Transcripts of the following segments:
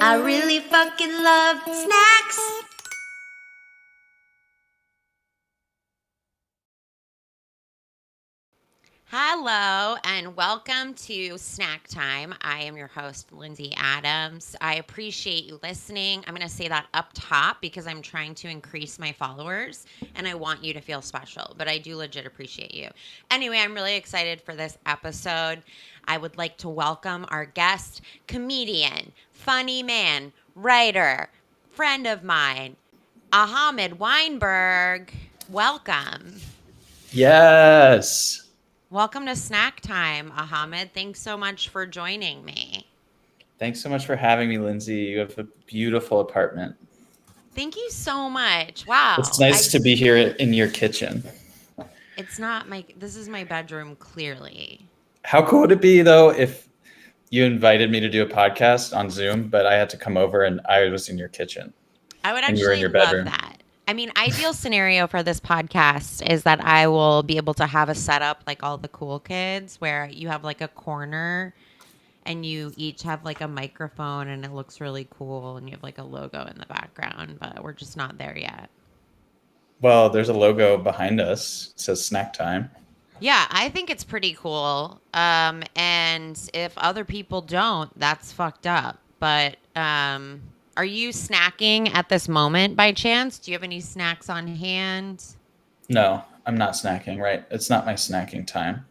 I really fucking love snacks. Hello and welcome to Snack Time. I am your host, Lindsay Adams. I appreciate you listening. I'm going to say that up top because I'm trying to increase my followers and I want you to feel special, but I do legit appreciate you. Anyway, I'm really excited for this episode. I would like to welcome our guest, comedian, funny man, writer, friend of mine, Ahamed Weinberg. Welcome. Yes. Welcome to Snack Time, Ahamed. Thanks so much for joining me. Thanks so much for having me, Lindsay. You have a beautiful apartment. Thank you so much. It's Wow. nice to be here in your kitchen. It's not this is my bedroom, clearly. How cool would it be, though, if you invited me to do a podcast on Zoom, but I had to come over and I was in your kitchen I would and you were in actually your love bedroom? that. I mean, ideal scenario for this podcast is that I will be able to have a setup like all the cool kids where you have like a corner and you each have like a microphone and it looks really cool and you have like a logo in the background, but we're just not there yet. Well, there's a logo behind us. It says Snack Time. Yeah, I think it's pretty cool. And if other people don't, that's fucked up. But are you snacking at this moment by chance? Do you have any snacks on hand? No, I'm not snacking, right? It's not my snacking time.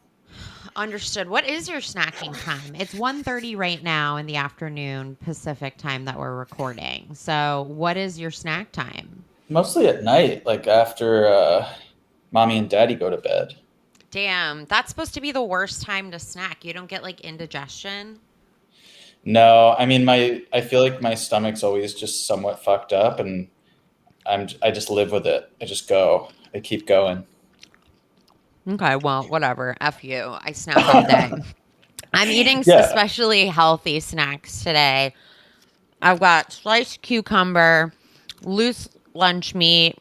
Understood. What is your snacking time? It's 1:30 right now in the afternoon Pacific time that we're recording. So, what is your snack time? Mostly at night, like after mommy and daddy go to bed. Damn, that's supposed to be the worst time to snack. You don't get like indigestion. No, I mean I feel like my stomach's always just somewhat fucked up and I just live with it. I just go. I keep going. Okay, well, whatever. F you. I snack all day. I'm eating Yeah. especially healthy snacks today. I've got sliced cucumber, loose lunch meat,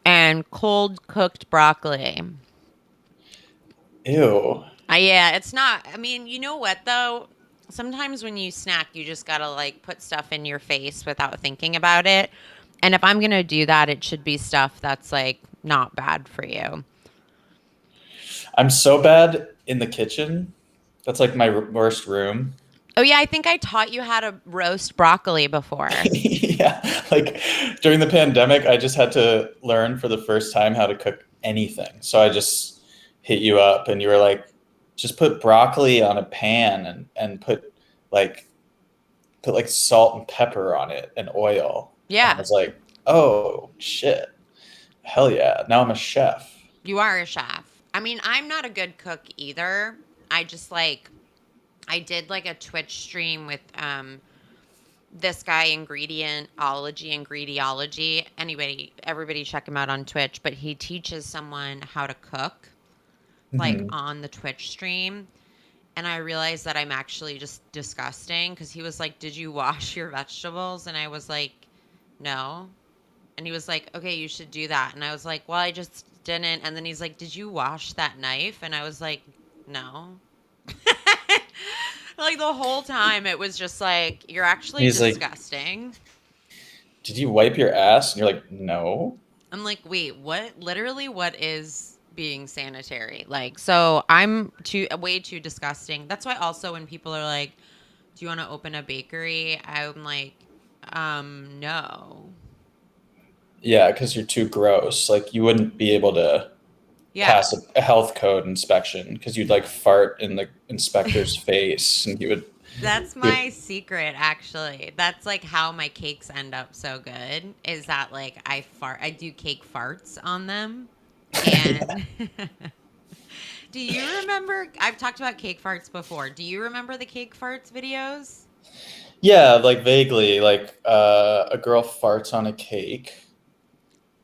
and cold cooked broccoli. Ew. Yeah, it's not. I mean, you know what though? Sometimes when you snack, you just gotta like put stuff in your face without thinking about it. And if I'm gonna do that, it should be stuff that's like not bad for you. I'm so bad in the kitchen. That's like my worst room. Oh yeah, I think I taught you how to roast broccoli before. Yeah. Like during the pandemic, I just had to learn for the first time how to cook anything. So I just hit you up and you were like, just put broccoli on a pan and like put like salt and pepper on it and oil. And I Yeah, was like, oh shit. Hell yeah. Now I'm a chef. you are a chef. I mean, I'm not a good cook either. I just like I did like a Twitch stream with this guy ingrediology. Anybody everybody check him out on Twitch, but he teaches someone how to cook like Mhm. on the Twitch stream. And I realized that I'm actually just disgusting because he was like, "Did you wash your vegetables?" And I was like, "No." And he was like, "Okay, you should do that." And I was like, "Well, I just didn't." And then he's like, "Did you wash that knife?" And I was like, "No." Like the whole time it was just like, "You're actually He's like, disgusting." did you wipe your ass? And you're like, no. I'm like, "Wait, what? Literally what is being sanitary?" Like, so I'm too way too disgusting. That's why also when people are like, "Do you want to open a bakery?" I'm like, no. Yeah, because you're too gross. Like you wouldn't be able to Yeah. pass a health code inspection because you'd like fart in the inspector's face and That's he would my secret, actually. That's like how my cakes end up so good. Is that like I do cake farts on them, yeah. and do you remember? I've talked about cake farts before. Do you remember the cake farts videos? Yeah, like vaguely, like a girl farts on a cake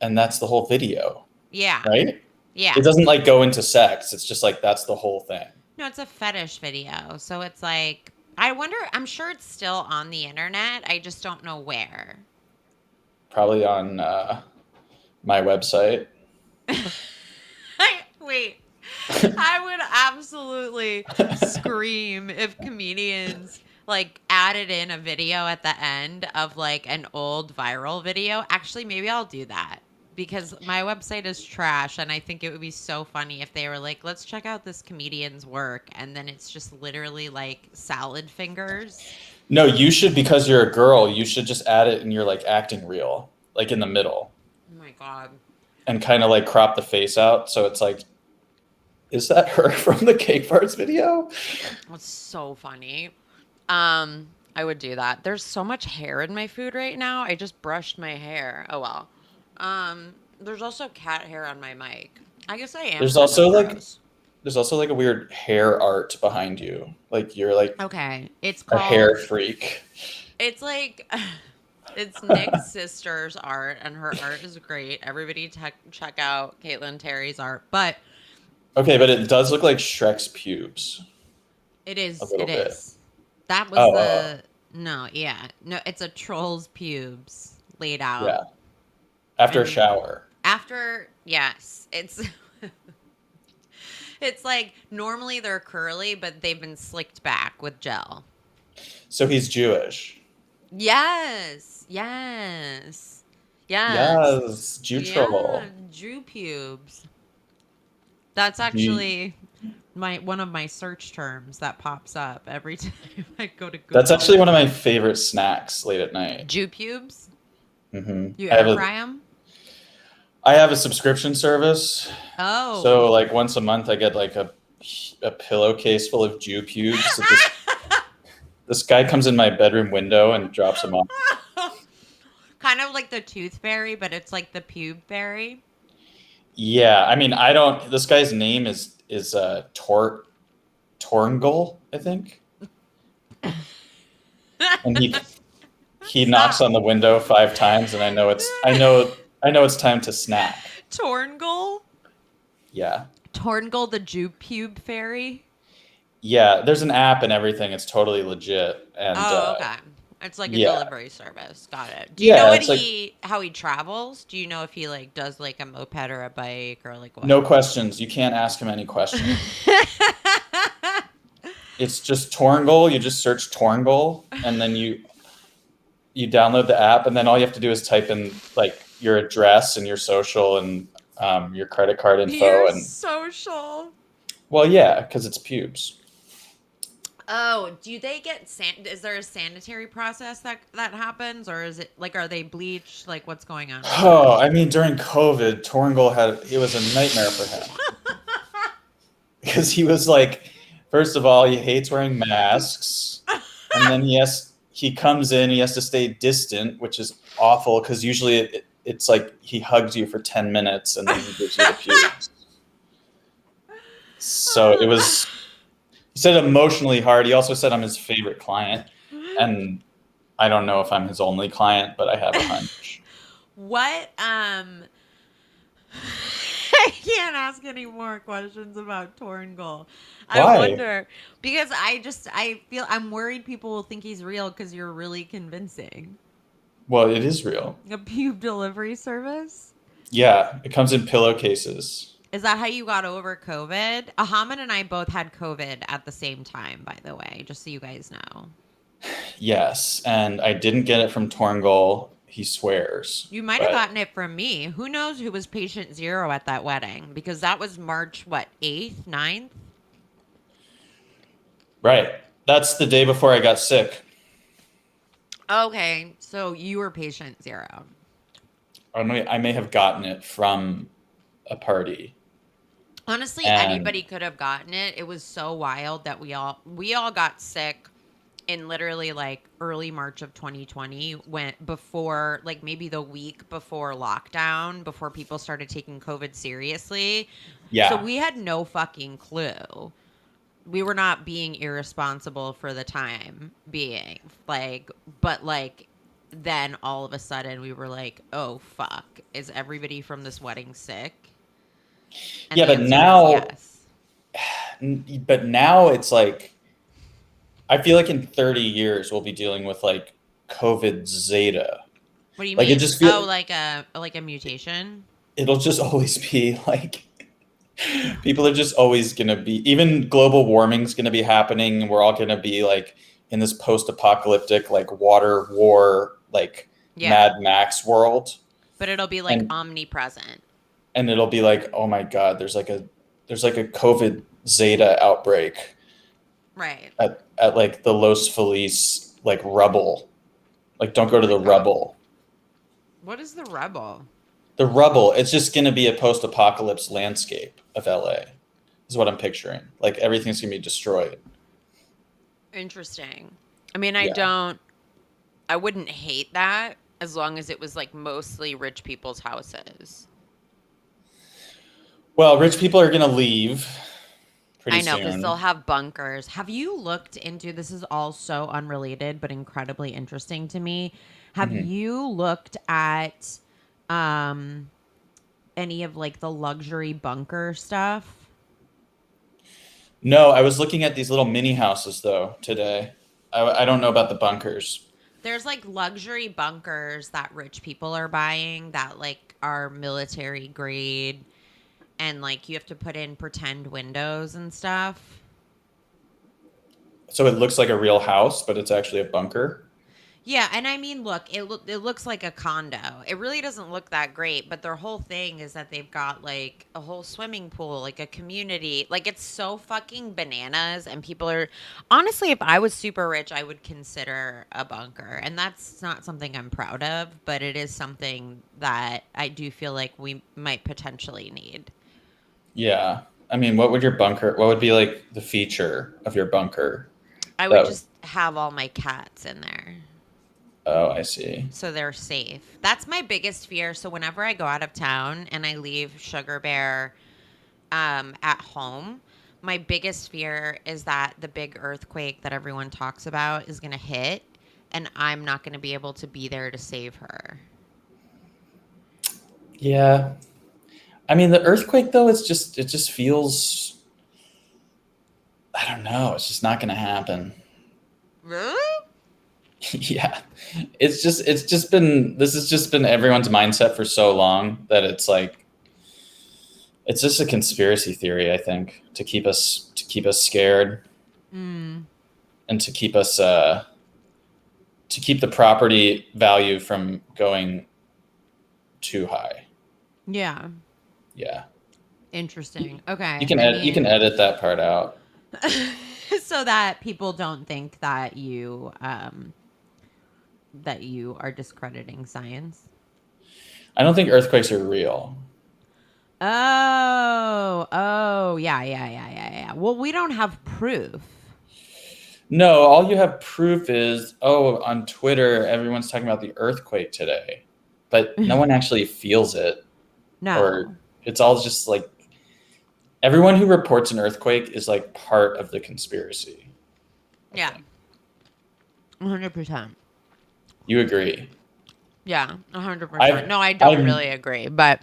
and that's the whole video, Yeah, right? yeah. It doesn't like go into sex. It's just like that's the whole thing. No, it's a fetish video. So it's like I wonder. I'm sure it's still on the internet. I just don't know where. Probably on my website. Wait. I would absolutely scream if comedians like added in a video at the end of like an old viral video. Actually, maybe I'll do that because my website is trash, and I think it would be so funny if they were like, let's check out this comedian's work, and then it's just literally like salad fingers. No, you should, because you're a girl, you should just add it in your like acting reel, like in the middle. Oh my God. And kind of like crop the face out. So it's like, is that her from the cake farts video? That's so funny. I would do that. There's so much hair in my food right now. I just brushed my hair. Oh well. There's also cat hair on my mic. I guess I am. There's also like a weird hair art behind you. Like you're like okay. It's a called hair freak. It's like it's Nick's sister's art, and her art is great. Everybody check out Caitlin Terry's art. But okay, but it does look like Shrek's pubes. it is. A little It bit. is. That was no, yeah. No, it's a troll's pubes laid out. Yeah. After a shower. After, yes. It's it's like normally they're curly, but they've been slicked back with gel. So he's Jewish. Yes. Yes. Yes. Jew troll. Yeah, Jew pubes. That's actually one of my search terms that pops up every time I go to Google. That's actually one of my favorite snacks late at night. Jew pubes? Mm-hmm. You air fry them? I have a subscription service. Oh. So like once a month I get like a pillowcase full of Jew pubes. So this guy comes in my bedroom window and drops them off. Kind of like the tooth fairy, but it's like the pube fairy. Yeah, I mean, this guy's name is Torngal, I think. And he knocks on the window 5 times, and I know it's time to snack. Torngal? Yeah. Torngal, the Jew pube fairy? Yeah, there's an app and everything. It's totally legit. And okay. It's like a delivery service. Got it. Do you know how he travels? Do you know if he like does like a moped or a bike or like what? No questions. You can't ask him any questions. It's just Torngal. You just search Torngal, and then you download the app, and then all you have to do is type in like your address and your social and your credit card info and social. Well, yeah, because it's pubes. Oh, do they get is there a sanitary process that happens, or is it like, are they bleached? Like, what's going on? Oh, I mean, during COVID, Torngal it was a nightmare for him. Because he was like, first of all, he hates wearing masks. And then he comes in, he has to stay distant, which is awful because usually it's like he hugs you for 10 minutes and then he gives you the pubes. So it was... He said emotionally hard. He also said I'm his favorite client. And I don't know if I'm his only client, but I have a hunch. What? I can't ask any more questions about Torngal. Why? I wonder, because I feel I'm worried people will think he's real because you're really convincing. Well, it is real. A pube delivery service? Yeah, it comes in pillowcases. Is that how you got over COVID? Ahamed and I both had COVID at the same time, by the way, just so you guys know. Yes, and I didn't get it from Torngal. He swears. You might have gotten it from me. Who knows who was patient 0 at that wedding? Because that was March, 8th, 9th? Right. That's the day before I got sick. Okay, so you were patient 0. I may have gotten it from a party. Honestly, anybody could have gotten it. It was so wild that we all got sick in literally like early March of 2020, before like maybe the week before lockdown, before people started taking COVID seriously. Yeah. So we had no fucking clue. We were not being irresponsible for the time being, but then all of a sudden we were like, oh fuck, is everybody from this wedding sick? And yeah, but now, yes. But now it's like, I feel like in 30 years we'll be dealing with like COVID Zeta. What do you mean? It just feels like a mutation. It'll just always be like, people are just always gonna be. Even global warming's gonna be happening. We're all gonna be like in this post-apocalyptic like water war like Mad Max world. But it'll be like omnipresent. And it'll be like, oh my God, there's like a COVID Zeta outbreak. Right. At like the Los Feliz like rubble. Like don't go to the rubble. What is the rubble? The rubble, it's just gonna be a post-apocalypse landscape of LA, is what I'm picturing. Like everything's gonna be destroyed. Interesting. I mean, I wouldn't hate that as long as it was like mostly rich people's houses. Well, rich people are going to leave pretty soon. I know, because they'll have bunkers. Have you looked into, this is all so unrelated, but incredibly interesting to me. Have you looked at any of like the luxury bunker stuff? No, I was looking at these little mini houses though today. I don't know about the bunkers. There's like luxury bunkers that rich people are buying that like are military grade, and like you have to put in pretend windows and stuff. So it looks like a real house, but it's actually a bunker. Yeah, and I mean, look, it looks like a condo. It really doesn't look that great, but their whole thing is that they've got like a whole swimming pool, like a community. Like it's so fucking bananas, and people are honestly, if I was super rich, I would consider a bunker. And that's not something I'm proud of, but it is something that I do feel like we might potentially need. Yeah. I mean, what would be like the feature of your bunker? I would just have all my cats in there. Oh, I see. So they're safe. That's my biggest fear. So whenever I go out of town and I leave Sugar Bear at home, my biggest fear is that the big earthquake that everyone talks about is going to hit, and I'm not going to be able to be there to save her. Yeah. I mean, the earthquake, though, it just feels, I don't know. It's just not going to happen. Really? Yeah. This has just been everyone's mindset for so long that it's like, it's just a conspiracy theory, I think, to keep us scared and to keep us, to keep the property value from going too high. Yeah. Yeah. Interesting. Okay. You can edit that part out. So that people don't think that you are discrediting science. I don't think earthquakes are real. Oh, yeah. Well, we don't have proof. No, all you have proof is, on Twitter, everyone's talking about the earthquake today, but no one actually feels it. No. Or it's all just like, everyone who reports an earthquake is like part of the conspiracy. Yeah. 100%. You agree? Yeah, 100%. No, I don't really agree, but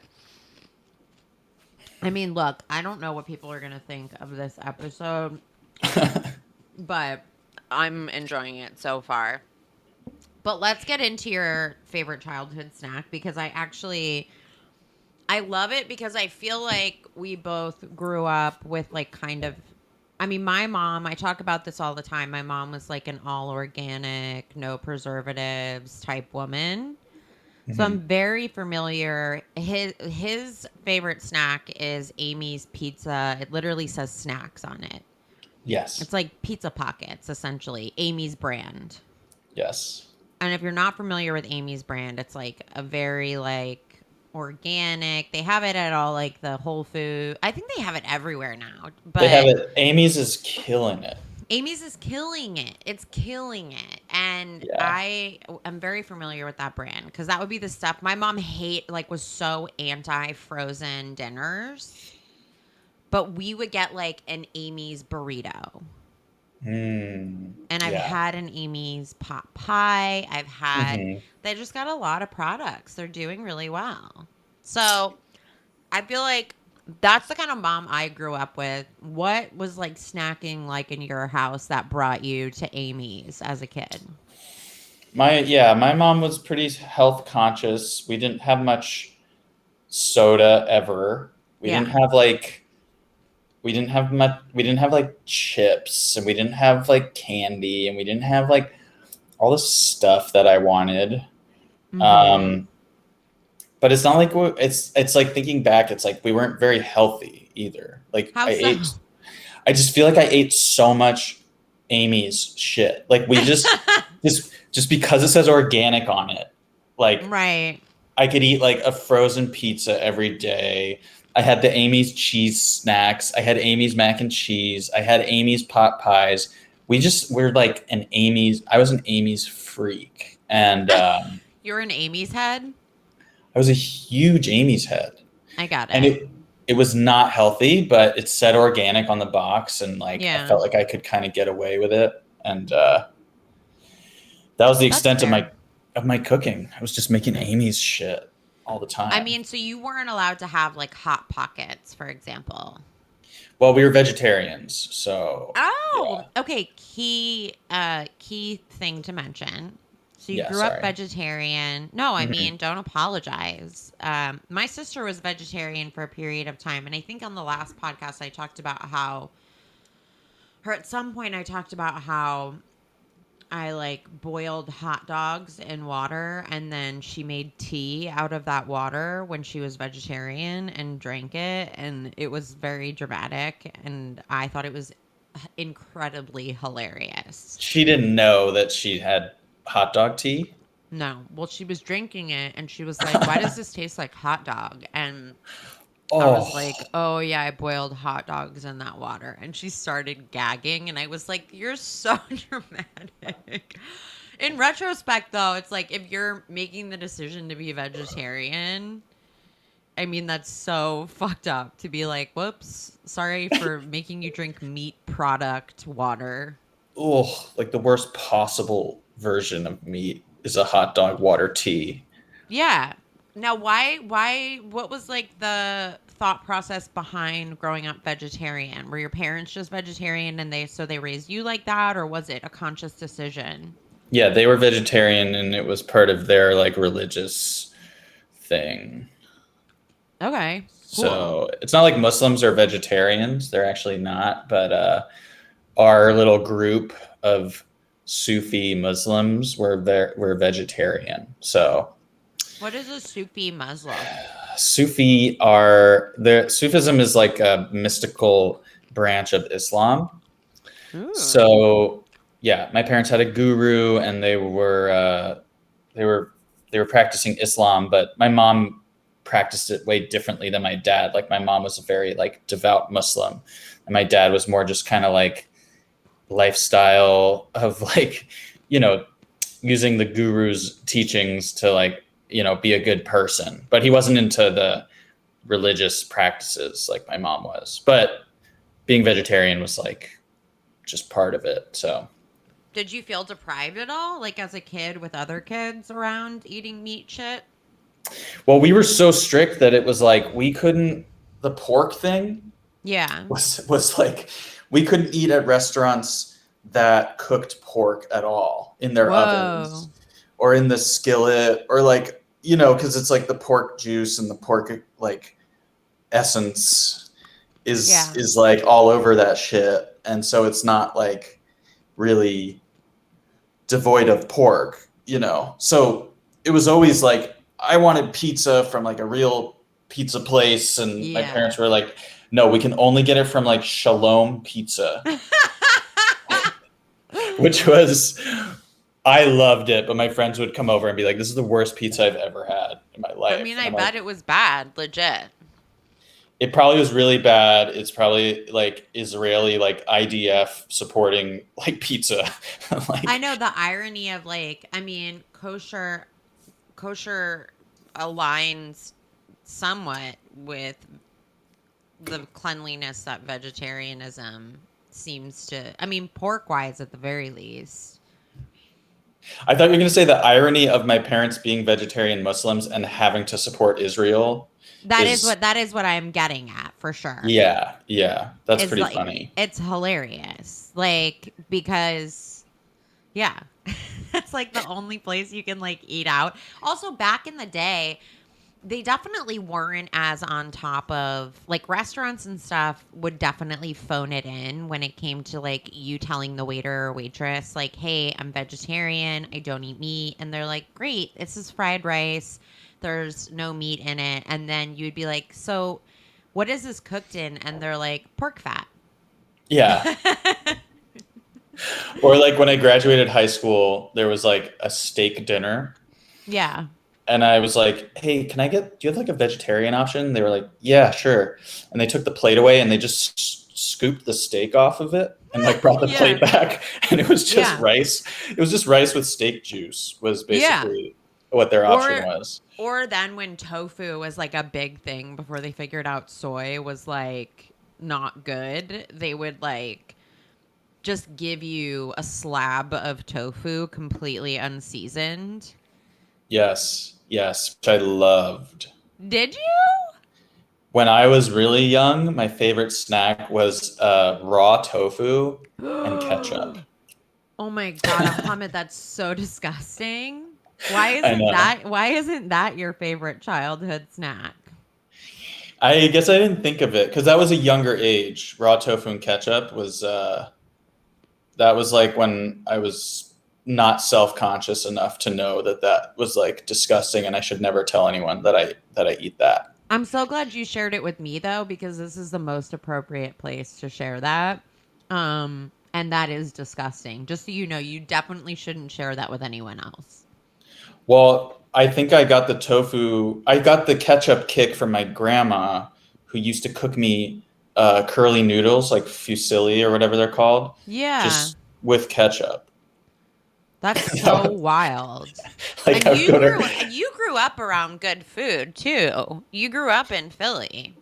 I mean, look, I don't know what people are going to think of this episode, but I'm enjoying it so far. But let's get into your favorite childhood snack, because I love it, because I feel like we both grew up with like kind of, I mean, my mom, I talk about this all the time. My mom was like an all organic, no preservatives type woman. So I'm very familiar. His favorite snack is Amy's Pizza. It literally says snacks on it. Yes. It's like pizza pockets, essentially. Amy's brand. Yes. And if you're not familiar with Amy's brand, it's like a very like organic. They have it at all like the Whole Food. I think they have it everywhere now. But they have it. Amy's is killing it. Amy's is killing it. It's killing it. And yeah. I am very familiar with that brand, because that would be the stuff my mom was so anti-frozen dinners. But we would get like an Amy's burrito. And I've had an Amy's pot pie. I've had, they just got a lot of products. They're doing really well. So I feel like that's the kind of mom I grew up with. What was like snacking like in your house that brought you to Amy's as a kid? My mom was pretty health conscious. We didn't have much soda ever. We didn't have like we didn't have much. We didn't have like chips, and we didn't have like candy, and we didn't have like all the stuff that I wanted. Mm-hmm. But it's not like it's like thinking back, it's like we weren't very healthy either. Like How so? I just feel like I ate so much Amy's shit. Like we just because it says organic on it. Like Right. I could eat like a frozen pizza every day. I had the Amy's cheese snacks. I had Amy's mac and cheese. I had Amy's pot pies. We're like I was an Amy's freak. And You're in Amy's head? I was a huge Amy's head. I got And it. it was not healthy, but it said organic on the box, and like I Yeah. felt like I could kind of get away with it. And that was the That's extent of fair. my cooking. I was just making Amy's shit all the time. I mean, so you weren't allowed to have like Hot Pockets, for example. Well, we were vegetarians, so Oh, yeah. okay. Key thing to mention. So you Yeah, grew up sorry. vegetarian. No, I Mhm. mean, don't apologize. My sister was vegetarian for a period of time, and I think on the last podcast I talked about how, or at some point I talked about how I like boiled hot dogs in water, and then she made tea out of that water when she was vegetarian and drank it, and it was very dramatic, and I thought it was incredibly hilarious. She didn't know that she had hot dog tea. No, well, she was drinking it, and she was like, "Why does this taste like hot dog?" And I was Oh, like, "Oh yeah, I boiled hot dogs in that water." And she started gagging, and I was like, "You're so dramatic." In retrospect, though, it's like if you're making the decision to be vegetarian, I mean, that's so fucked up to be like, "Whoops, sorry for making you drink meat product water." oh, like the worst possible version of meat is a hot dog water tea. Yeah. Now, what was like the thought process behind growing up vegetarian? Were your parents just vegetarian and they raised you like that, or was it a conscious decision? Yeah, they were vegetarian, and it was part of their like religious thing. Okay, cool. So it's not like Muslims are vegetarians. They're actually not. But our little group of Sufi Muslims were vegetarian. So What is a Sufi Muslim? Sufism is like a mystical branch of Islam. Ooh. So yeah, my parents had a guru, and they were they were practicing Islam, but my mom practiced it way differently than my dad. Like my mom was a very like devout Muslim, and my dad was more just kind of like lifestyle of like, you know, using the guru's teachings to like, you know, be a good person. But he wasn't into the religious practices like my mom was. But being vegetarian was like just part of it. So Did you feel deprived at all, like as a kid with other kids around eating meat shit? well, we were so strict that it was like we couldn't the pork thing Yeah. was like we couldn't eat at restaurants that cooked pork at all in their Whoa. ovens or in the skillet or like, you know, because it's like the pork juice and the pork like essence Yeah. is like all over that shit, and so it's not like really devoid of pork, you know. So it was always like I wanted pizza from like a real pizza place, and my Yeah. parents were like, no, we can only get it from like Shalom Pizza, which was I loved it, but my friends would come over and be like, this is the worst pizza I've ever had in my I life. mean, And I I'm like, bet it was bad, legit. it probably was really bad. It's probably like Israeli, like IDF supporting like pizza. I Like, know the irony of like, I mean, kosher aligns somewhat with the cleanliness that vegetarianism seems to. I mean, pork wise at the very least. I thought you were going to say the irony of my parents being vegetarian Muslims and having to support Israel is, That is what I'm getting at for sure. yeah, that's Is pretty like funny. it's hilarious. Like because yeah. That's like the only place you can like eat out. Also back in the day, they definitely weren't as on top of, like, restaurants and stuff would definitely phone it in when it came to like you telling the waiter or waitress like, hey, I'm vegetarian, I don't eat meat, and they're like, great, this is fried rice, there's no meat in it, and then you'd be like, so what is this cooked in? And they're like, pork fat. Yeah. Or like when I graduated high school, there was like a steak dinner. Yeah. And I was like, hey, do you have like a vegetarian option? They were like, yeah, sure. And they took the plate away and they just scooped the steak off of it and like brought the Yeah. plate back. And it was just Yeah. rice. It was just rice with steak juice was Yeah. basically what their option Or was. or then when tofu was like a big thing before they figured out soy was like not good, they would like just give you a slab of tofu completely unseasoned. Yes. Yes. Which I loved. Did you? When I was really young, my favorite snack was raw tofu and ketchup. Oh my god, Ahmed, that's so disgusting. Why I isn't know. that your favorite childhood snack? I guess I didn't think of it because that was a younger age. Raw tofu and ketchup was that was like when I was not self-conscious enough to know that that was like disgusting and I should never tell anyone that I eat that. I'm so glad you shared it with me though, because this is the most appropriate place to share that. And that is disgusting. Just so you know, you definitely shouldn't share that with anyone else. Well, I think I got the ketchup kick from my grandma who used to cook me curly noodles, like fusilli or whatever they're called, Yeah. just with ketchup. That's That so was- wild. like And I would go to you grew up around good food too. You grew up in Philly.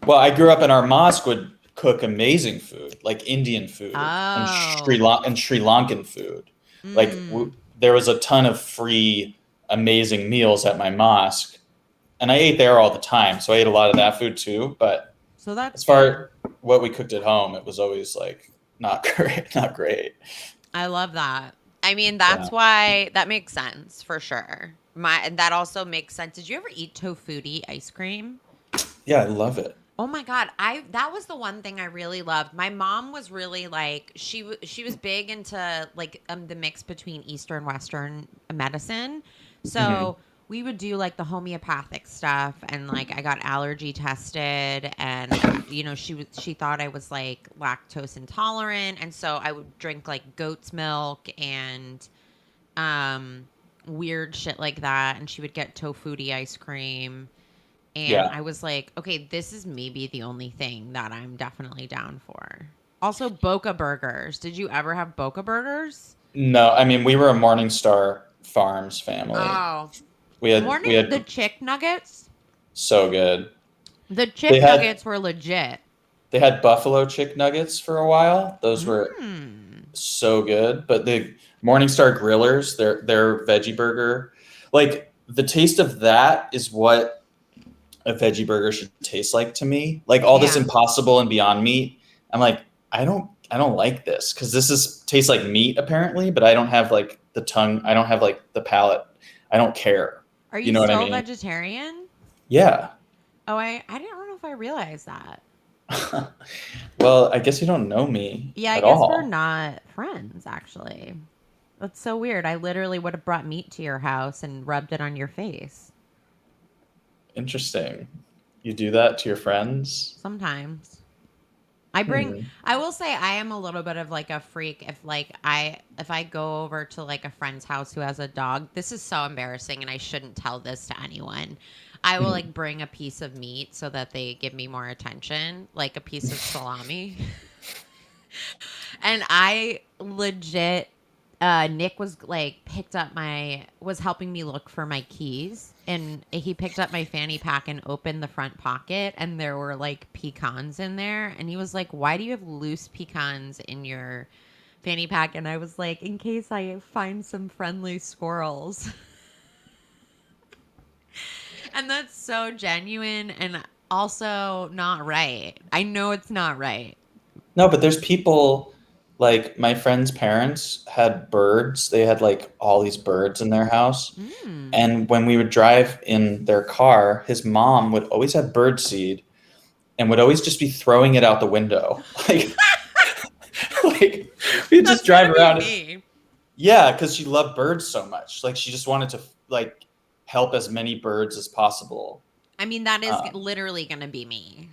Well, I grew up and our mosque would cook amazing food, like Indian food and Oh. Sri Lankan food. Like Mm. there was a ton of free, amazing meals at my mosque, and I ate there all the time. So I ate a lot of that food too. But So that's as good. far as what we cooked at home, it was always like not great, not great. I love that. I mean, Yeah, that's why that makes sense for sure. And that also makes sense. Did you ever eat tofuti ice cream? yeah, I love it. Oh my god, I that was the one thing I really loved. My mom was really like she was big into like the mix between Eastern Western medicine. Hmm. So we would do like the homeopathic stuff, and like I got allergy tested, and she thought I was like lactose intolerant, and so I would drink like goat's milk and um weird shit like that, and she would get tofuti ice cream. And Yeah. I was like, okay, this is maybe the only thing that I'm definitely down for. Also, Boca Burgers. Did you ever have Boca Burgers? No, I mean we were a Morningstar Farms family. Oh, We the had chick nuggets. so good. The They chick had nuggets were legit. They had buffalo chick nuggets for a while. Those were Mm. so good. But the Morningstar Grillers, their veggie burger, like the taste of that is what a veggie burger should taste like to me. Like all this Yeah. Impossible and Beyond Meat, I'm like, I don't like this because this is tastes like meat apparently, but I don't have like the tongue. I don't have like the palate. I don't care. Are You you know what I still mean? vegetarian? Yeah. Oh, I don't know if I realized that. Well, I guess you don't know me Yeah, I at guess we're all. not friends, actually. That's so weird. I literally would have brought meat to your house and rubbed it on your face. Interesting. You do that to your friends? Sometimes. Hmm. I will say I am a little bit of like a freak if like if I go over to like a friend's house who has a dog. This is so embarrassing and I shouldn't tell this to anyone. I will Mhm. like bring a piece of meat so that they give me more attention, like a piece of salami. And I legit Nick was like was helping me look for my keys, and he picked up my fanny pack and opened the front pocket, and there were like pecans in there, and he was like, "Why do you have loose pecans in your fanny pack?" And I was like, "In case I find some friendly squirrels." And that's so genuine and also not right. I know it's not right. No, but there's people. Like my friend's parents had birds. They had like all these birds in their house. Mm. And when we would drive in their car, his mom would always have bird seed and would always just be throwing it out the window. Like we'd just That's drive gotta be around. me. Yeah, because she loved birds so much. Like she just wanted to like help as many birds as possible. I mean, that is Um, literally gonna be me.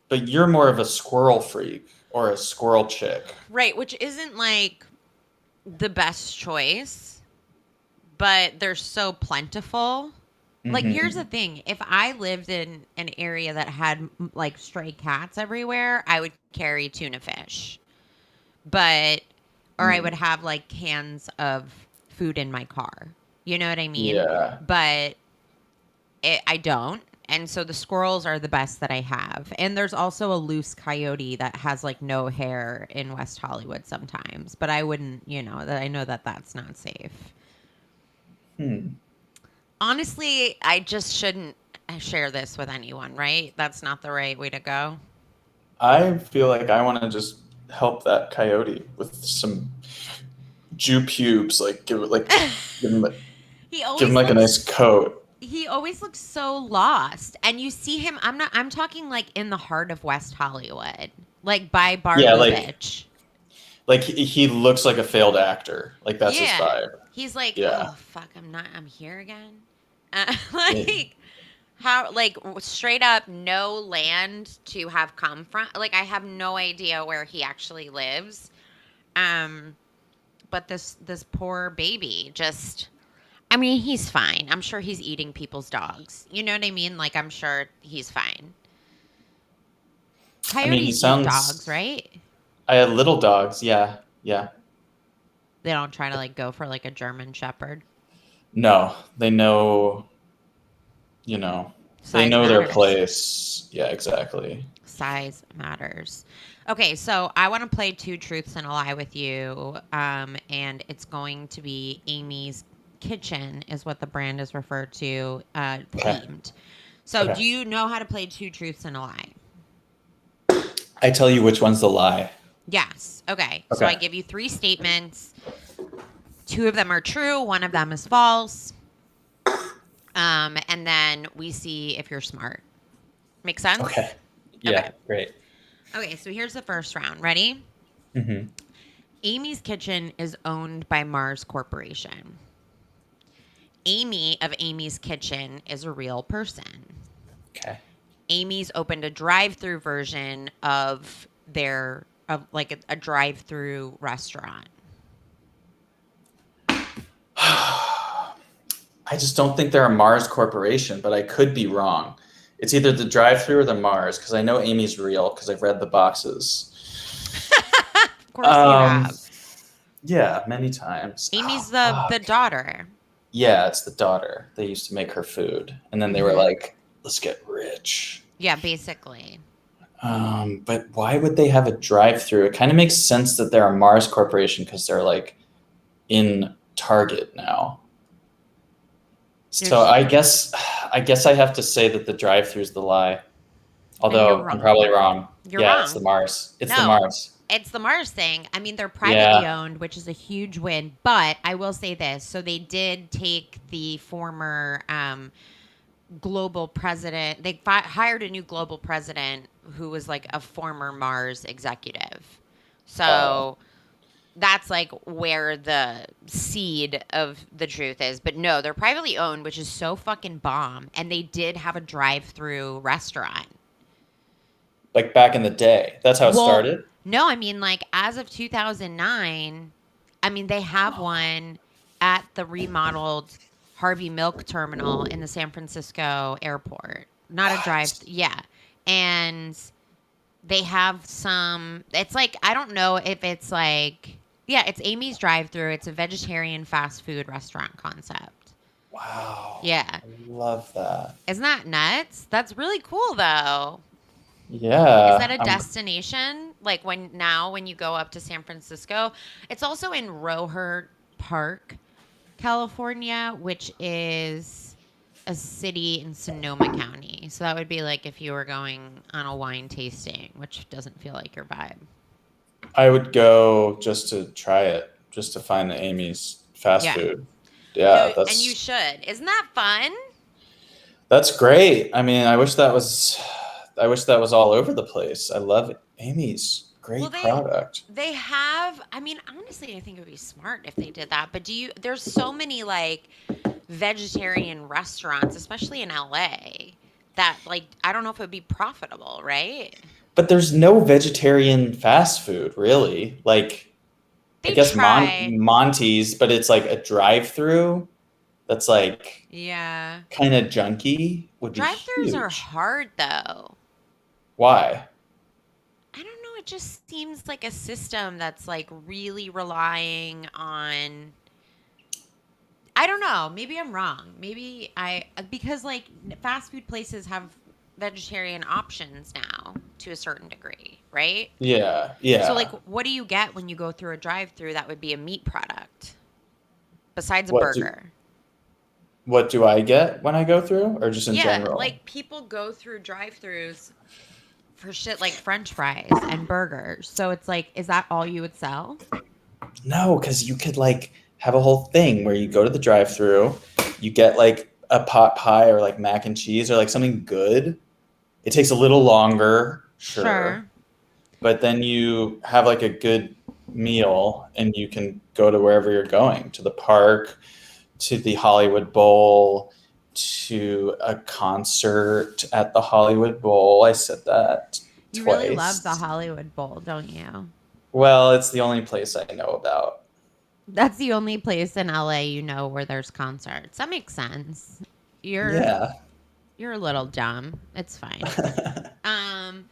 but you're more of a squirrel freak or a squirrel chick. Right, which isn't like the best choice, but they're so plentiful. Like, here's the Hmm. thing. If I lived in an area that had like stray cats everywhere, I would carry tuna fish. But, or I would Mm, have like cans of food in my car. You know what I mean? yeah. But I don't. And so the squirrels are the best that I have. And there's also a loose coyote that has like no hair in West Hollywood sometimes. But I wouldn't, that I know that that's not safe. Hmm. Honestly, I just shouldn't share this with anyone, right? That's not the right way to go. I feel like I want to just help that coyote with some Jew pubes. Like give him he give him always like a nice looks coat. he always looks so lost. And you see him, I'm talking like in the heart of West Hollywood, like by Bar Yeah, like Lubitsch. he looks like a failed actor. Like that's his Yeah. vibe. He's like, Yeah. "Oh fuck, I'm here again." Yeah. Like how like straight up no land to have come from. Like I have no idea where he actually lives. Um but this poor baby just, I mean, he's fine. I'm sure he's eating people's dogs. You know what I mean? Like I'm sure he's fine. I mean, he Coyotes eat dogs, sounds. right? I had little dogs. Yeah, yeah. They don't try to like go for like a German shepherd. No, they know. You know, they Size know their matters. place. Yeah, exactly. Size matters. Okay, so I want to play two truths and a lie with you, and it's going to be Amy's Kitchen, is what the brand is referred to, Okay. themed. So, Okay. do you know how to play two truths and a lie? I tell you which one's the lie. Yes. Okay. So I Okay. give you three statements. Two of them are true. One of them is false. And then we see if you're smart. Make sense? Okay. Okay. Yeah. Great. Okay. So here's the first round. Ready? Hmm. Amy's Kitchen is owned by Mars Corporation. Amy of Amy's Kitchen is a real person. Okay. Amy's opened a drive-through version of like a drive-through restaurant. I just don't think they're a Mars corporation, but I could be wrong. It's either the drive-through or the Mars because I know Amy's real because I've read the boxes. Of course you have. Yeah, many times. Amy's Oh, the fuck. daughter. Yeah, it's the daughter. They used to make her food, and then they were Hmm. like, "Let's get rich." Yeah, basically. But why would they have a drive-through? It kind of makes sense that they're a Mars corporation because they're like in Target now. So There's I guess I have to say that the drive-through is the lie. and you're Although I'm wrong. probably wrong. You're Yeah, it's wrong. the Mars. It's the No, Mars. it's the Mars thing. I mean, they're privately Yeah. owned, which is a huge win. But I will say this: so they did take the former global president. They hired a new global president who was like a former Mars executive. Oh, So that's like where the seed of the truth is. But no, they're privately owned, which is so fucking bomb. And they did have a drive-through restaurant. like back in the day. That's how it Well, started. no, I mean like as of 2009, I mean they have one at the remodeled Harvey Milk Terminal in the San Francisco airport. Not a drive, What? yeah. And they have some, it's like I don't know if it's like, yeah, it's Amy's Drive-Through. It's a vegetarian fast food restaurant concept. Wow. Yeah. I love that. Isn't that nuts? That's really cool though. Is that Yeah. a destination? Like when you go up to San Francisco, it's also in Rohert Park, California, which is a city in Sonoma County. So that would be like if you were going on a wine tasting, which doesn't feel like your vibe. I would go just to try it, just to find the Amy's fast Yeah. food. No, Yeah, and you should. Isn't that fun? that's great. I mean, I wish that was all over the place. I love Amy's. Well, Great product. they have, I mean, honestly, I think it would be smart if they did that. But there's so many like vegetarian restaurants, especially in LA, that like I don't know if it would be profitable, right? But there's no vegetarian fast food, really. Like, I They guess try. Monty's, but it's like a drive-through that's like Yeah. kind of junky would be Drive-throughs are huge. hard though. Why? I don't know, it just seems like a system that's like really relying on I don't know, maybe I'm wrong. Maybe because like fast food places have vegetarian options now to a certain degree, right? Yeah, So like yeah. what do you get when you go through a drive-through that would be a meat product besides a What do burger? what do I get when I go through, or just in Yeah, general? like people go through drive-throughs for shit like french fries and burgers. So it's like, is that all you would sell? No, because you could like have a whole thing where you go to the drive-through, you get like a pot pie or like mac and cheese or like something good. It takes a little longer, sure, Sure. but then you have like a good meal and you can go to wherever you're going, to the park, to the Hollywood Bowl, to a concert at the Hollywood Bowl. I said that You really love the twice. Hollywood Bowl, don't you? Well, it's the only place I know about. That's the only place in LA you know where there's concerts. That makes sense. You're Yeah. you're a little dumb. It's fine. Um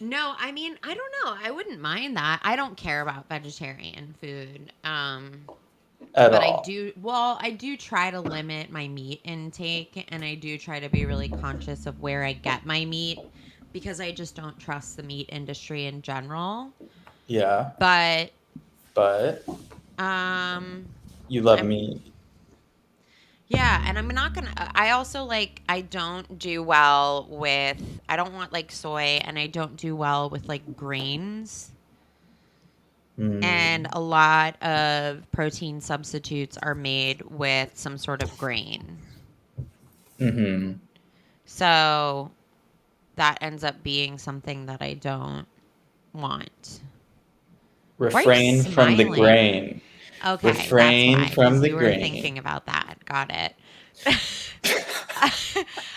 no, I mean, I don't know. I wouldn't mind that. I don't care about vegetarian food. At But all. I do try to limit my meat intake and I do try to be really conscious of where I get my meat because I just don't trust the meat industry in general. Yeah, But but um you love I'm meat. yeah, and I'm not gonna I also like I don't do well with I don't want like soy and I don't do well with like grains. And Mm. a lot of protein substitutes are made with some sort of grain. Hmm. So that ends up being something that I don't want. Why are you Refrain from the smiling? grain. Okay, that's Refrain why, from because the you were grain. thinking about that. Got it.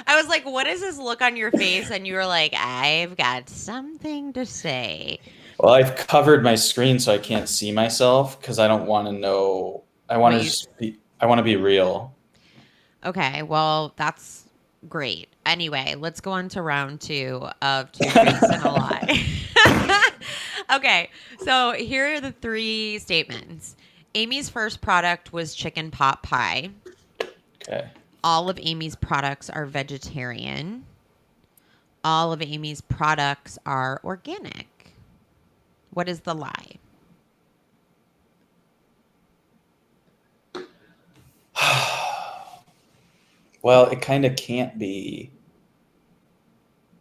I was like, what is this look on your face? And you were like, I've got something to say. Well, I've covered my screen so I can't see myself because I don't want to know. What you I want to be real. Okay, well, that's great. Anyway, let's go on to round two of two truths and a lie. Okay, so here are the three statements. Amy's first product was chicken pot pie. Okay. All of Amy's products are vegetarian. All of Amy's products are organic. What is the lie? Well, it kind of can't be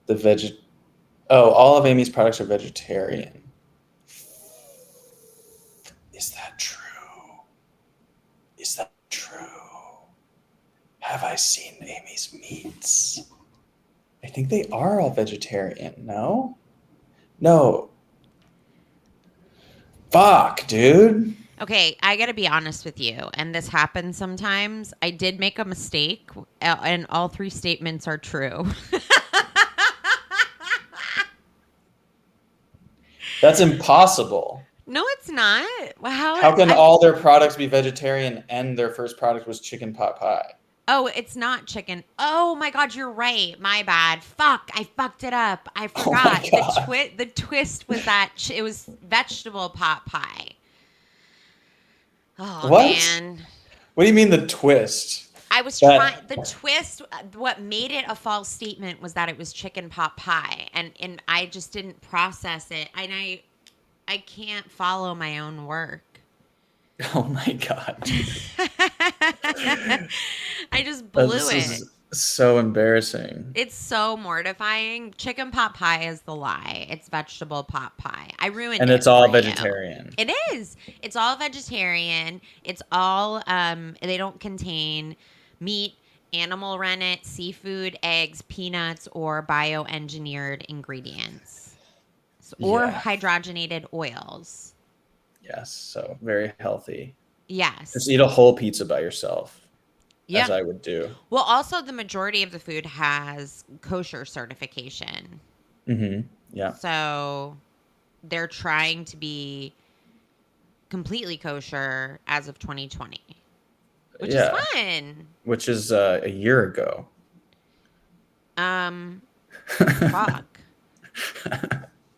the veg. Oh, all of Amy's products are vegetarian. Is that true? Is that true? Have I seen Amy's meats? I think they are all vegetarian. No? No. Fuck, dude. Okay, I got to be honest with you, and this happens sometimes. I did make a mistake, and all three statements are true. That's impossible. No, it's not. How can all their products be vegetarian and their first product was chicken pot pie? Oh, it's not chicken. Oh my God, you're right. My bad. Fuck, I fucked it up. I Oh my forgot. god. The twist was that it was vegetable pot pie. Oh What? man. What do you mean the twist? I was trying That the twist what made it a false statement was that it was chicken pot pie and I just didn't process it. And I can't follow my own work. Oh my god, dude. I just blew This is it. So embarrassing. It's so mortifying. Chicken pot pie is the lie. It's vegetable pot pie. I ruined And it it's all for you. vegetarian. It is. It's all vegetarian. It's all they don't contain meat, animal rennet, seafood, eggs, peanuts, or bioengineered ingredients. Or Yeah. hydrogenated oils. Yes. So very healthy. Yes. Just eat a whole pizza by yourself, as Yeah. I would do. Well, also the majority of the food has kosher certification. Mm-hmm. Yeah. So they're trying to be completely kosher as of 2020, which is Yeah. fun. Which is a year ago. Fuck.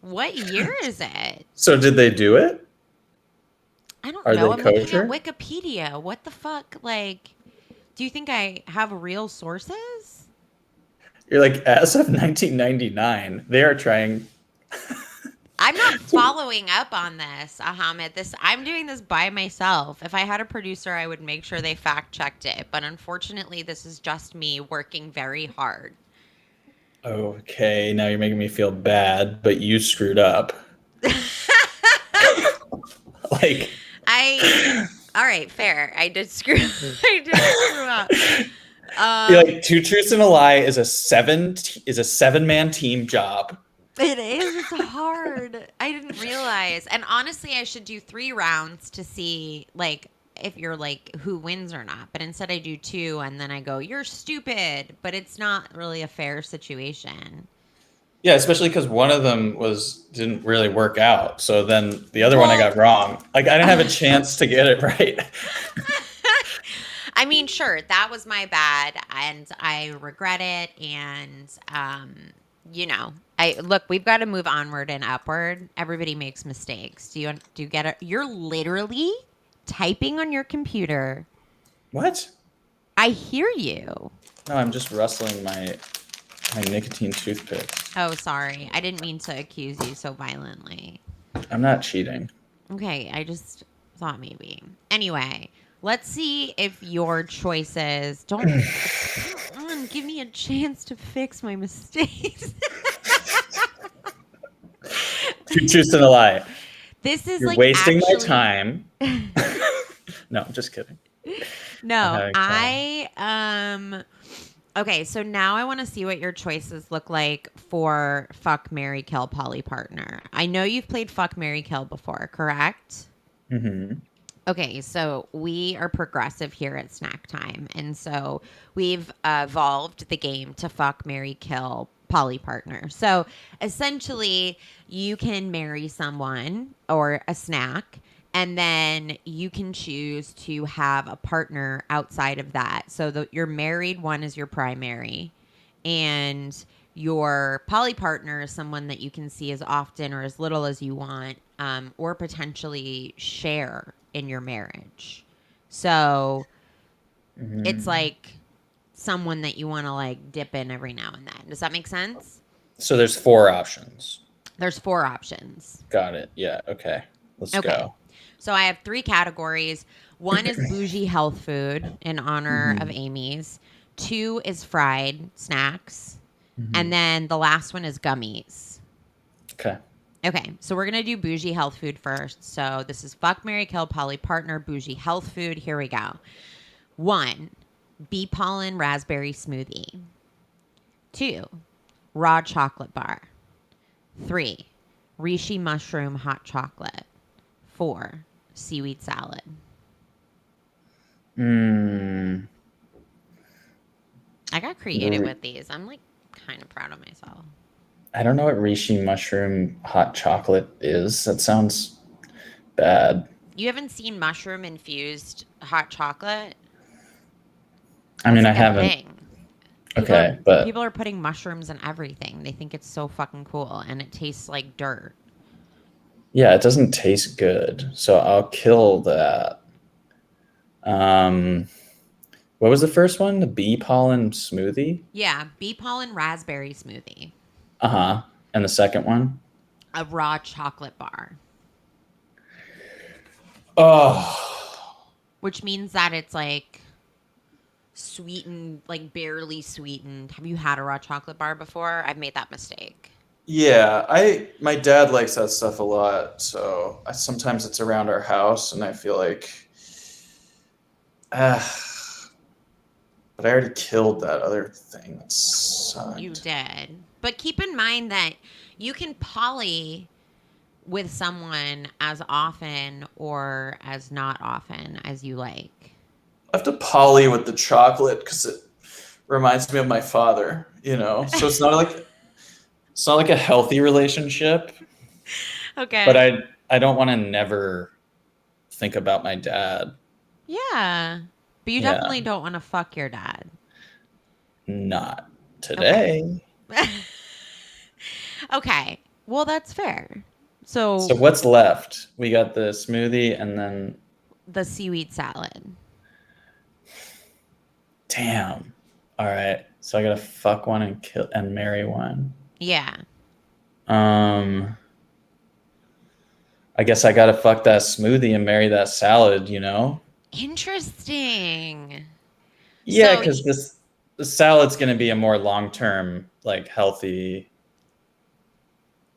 What year is it? So did they do it? I don't Are know. they I'm looking at kosher? Wikipedia. What the fuck? Like, do you think I have real sources? You're like, as of 1999, they are trying. I'm not following up on this, Ahamed. I'm doing this by myself. If I had a producer, I would make sure they fact checked it. But unfortunately, this is just me working very hard. Okay, now you're making me feel bad, but you screwed up. Like, All right, fair. I did screw up. you're like, two truths and a lie is a 7-man team job. It is. It's hard. I didn't realize. And honestly, I should do 3 rounds to see like if you're like who wins or not. But instead I do 2 and then I go, "You're stupid." But it's not really a fair situation. Yeah, especially because one of them didn't really work out. So then the other one I got wrong. Like, I didn't have a chance to get it right. I mean, sure, that was my bad and I regret it. And, we've got to move onward and upward. Everybody makes mistakes. Do you get it? You're literally typing on your computer. What? I hear you. No, I'm just rustling my nicotine toothpicks. Oh, sorry. I didn't mean to accuse you so violently. I'm not cheating. Okay, I just thought maybe. Anyway, let's see if your choices don't come on, give me a chance to fix my mistakes. 2 truths and a lie. This is You're like wasting actually... my time. No, I'm just kidding. No, okay, so now I want to see what your choices look like for fuck, marry, kill, poly partner. I know you've played fuck, marry, kill before, correct? Mm-hmm. Okay, so we are progressive here at Snack Time. And so we've evolved the game to fuck, marry, kill, poly partner. So essentially, you can marry someone or a snack, and then you can choose to have a partner outside of that. So your married one is your primary, and your poly partner is someone that you can see as often or as little as you want, or potentially share in your marriage. So it's like someone that you want to like dip in every now and then. Does that make sense? So there's 4 options. There's 4 options. Got it. Yeah. Okay. Let's go. So I have 3 categories. 1 is bougie health food in honor of Amy's. 2 is fried snacks. And then the last one is gummies. Okay. Okay, so we're going to do bougie health food first. So this is fuck, marry, kill, poly partner, bougie health food. Here we go. 1, bee pollen raspberry smoothie. 2, raw chocolate bar. 3, reishi mushroom hot chocolate. 4, seaweed salad. I got creative with these. I'm like kind of proud of myself. I don't know what reishi mushroom hot chocolate is. That sounds bad. You haven't seen mushroom infused hot chocolate? I mean, I That's like a haven't. thing. Okay, but People are putting mushrooms in everything. They think it's so fucking cool, and it tastes like dirt. yeah, it doesn't taste good. So I'll kill that. What was the first one? The bee pollen smoothie? Yeah, bee pollen raspberry smoothie. Uh-huh. And the second one? A raw chocolate bar. Oh. Which means that it's like sweetened, like barely sweetened. Have you had a raw chocolate bar before? I've made that mistake. Yeah, my dad likes that stuff a lot, so sometimes it's around our house, and I feel like, ah, but I already killed that other thing that You sucked. did. But keep in mind that you can poly with someone as often or as not often as you like. I have to poly with the chocolate because it reminds me of my father, you know. So it's not like a healthy relationship, but Okay. I don't want to never think about my dad. Yeah. But you Yeah, definitely don't want to fuck your dad. not Okay. today. Okay. Well, that's fair. So So what's left? We got the smoothie and then the seaweed salad. damn. All right. So I gotta fuck one and kill and marry one. Yeah. Um, I guess I gotta fuck that smoothie and marry that salad, you know? Interesting. Yeah, So, because the salad's gonna be a more long term, like healthy,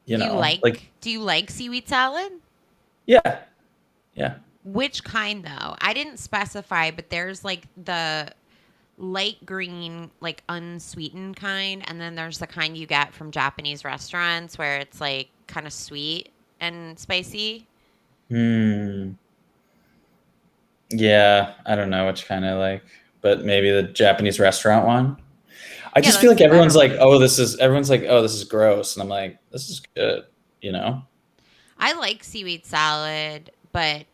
you know, like do you like seaweed salad? yeah, yeah. Which kind though? I didn't specify, but there's like the light green, like unsweetened kind, and then there's the kind you get from Japanese restaurants where it's like kind of sweet and spicy. Hmm. Yeah, I don't know which kind I like, but maybe the Japanese restaurant one. I Yeah, just feel that's like the better one. everyone's like, oh, this is gross, and I'm like, this is good, you know? I like seaweed salad, but